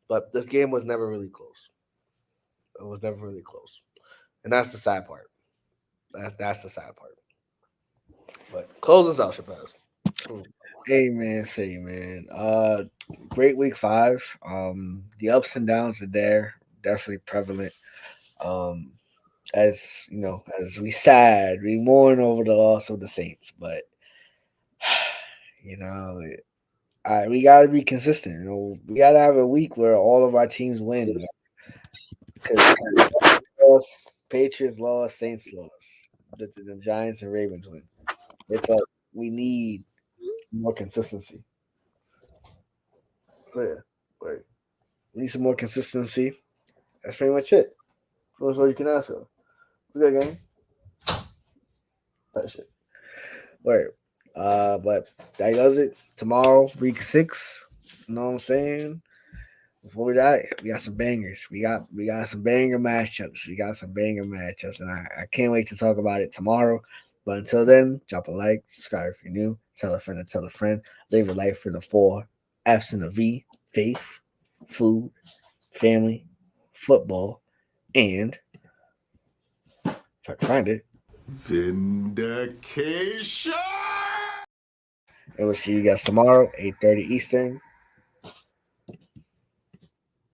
But this game was never really close. It was never really close, and that's the sad part. That's the sad part. But close us out, Shabazz. Hey man, great week 5. The ups and downs are there, definitely prevalent. As you know, as we mourn over the loss of the Saints, but you know, we gotta be consistent. You know, we gotta have a week where all of our teams win. Because Patriots lost, Saints lost, the Giants and Ravens win. It's like we need more consistency. So right. We need some more consistency. That's pretty much it. That's all you can ask for. It's a good game. That shit. Right. But that does it. Tomorrow, week 6. You know what I'm saying? Before that, we got some bangers. We got some banger matchups. And I can't wait to talk about it tomorrow. But until then, drop a like, subscribe if you're new, tell a friend to tell a friend, live a life for the 4 F's and the V: faith, food, family, football, and if I can find it, vindication. and we'll see you guys tomorrow, 8:30 Eastern.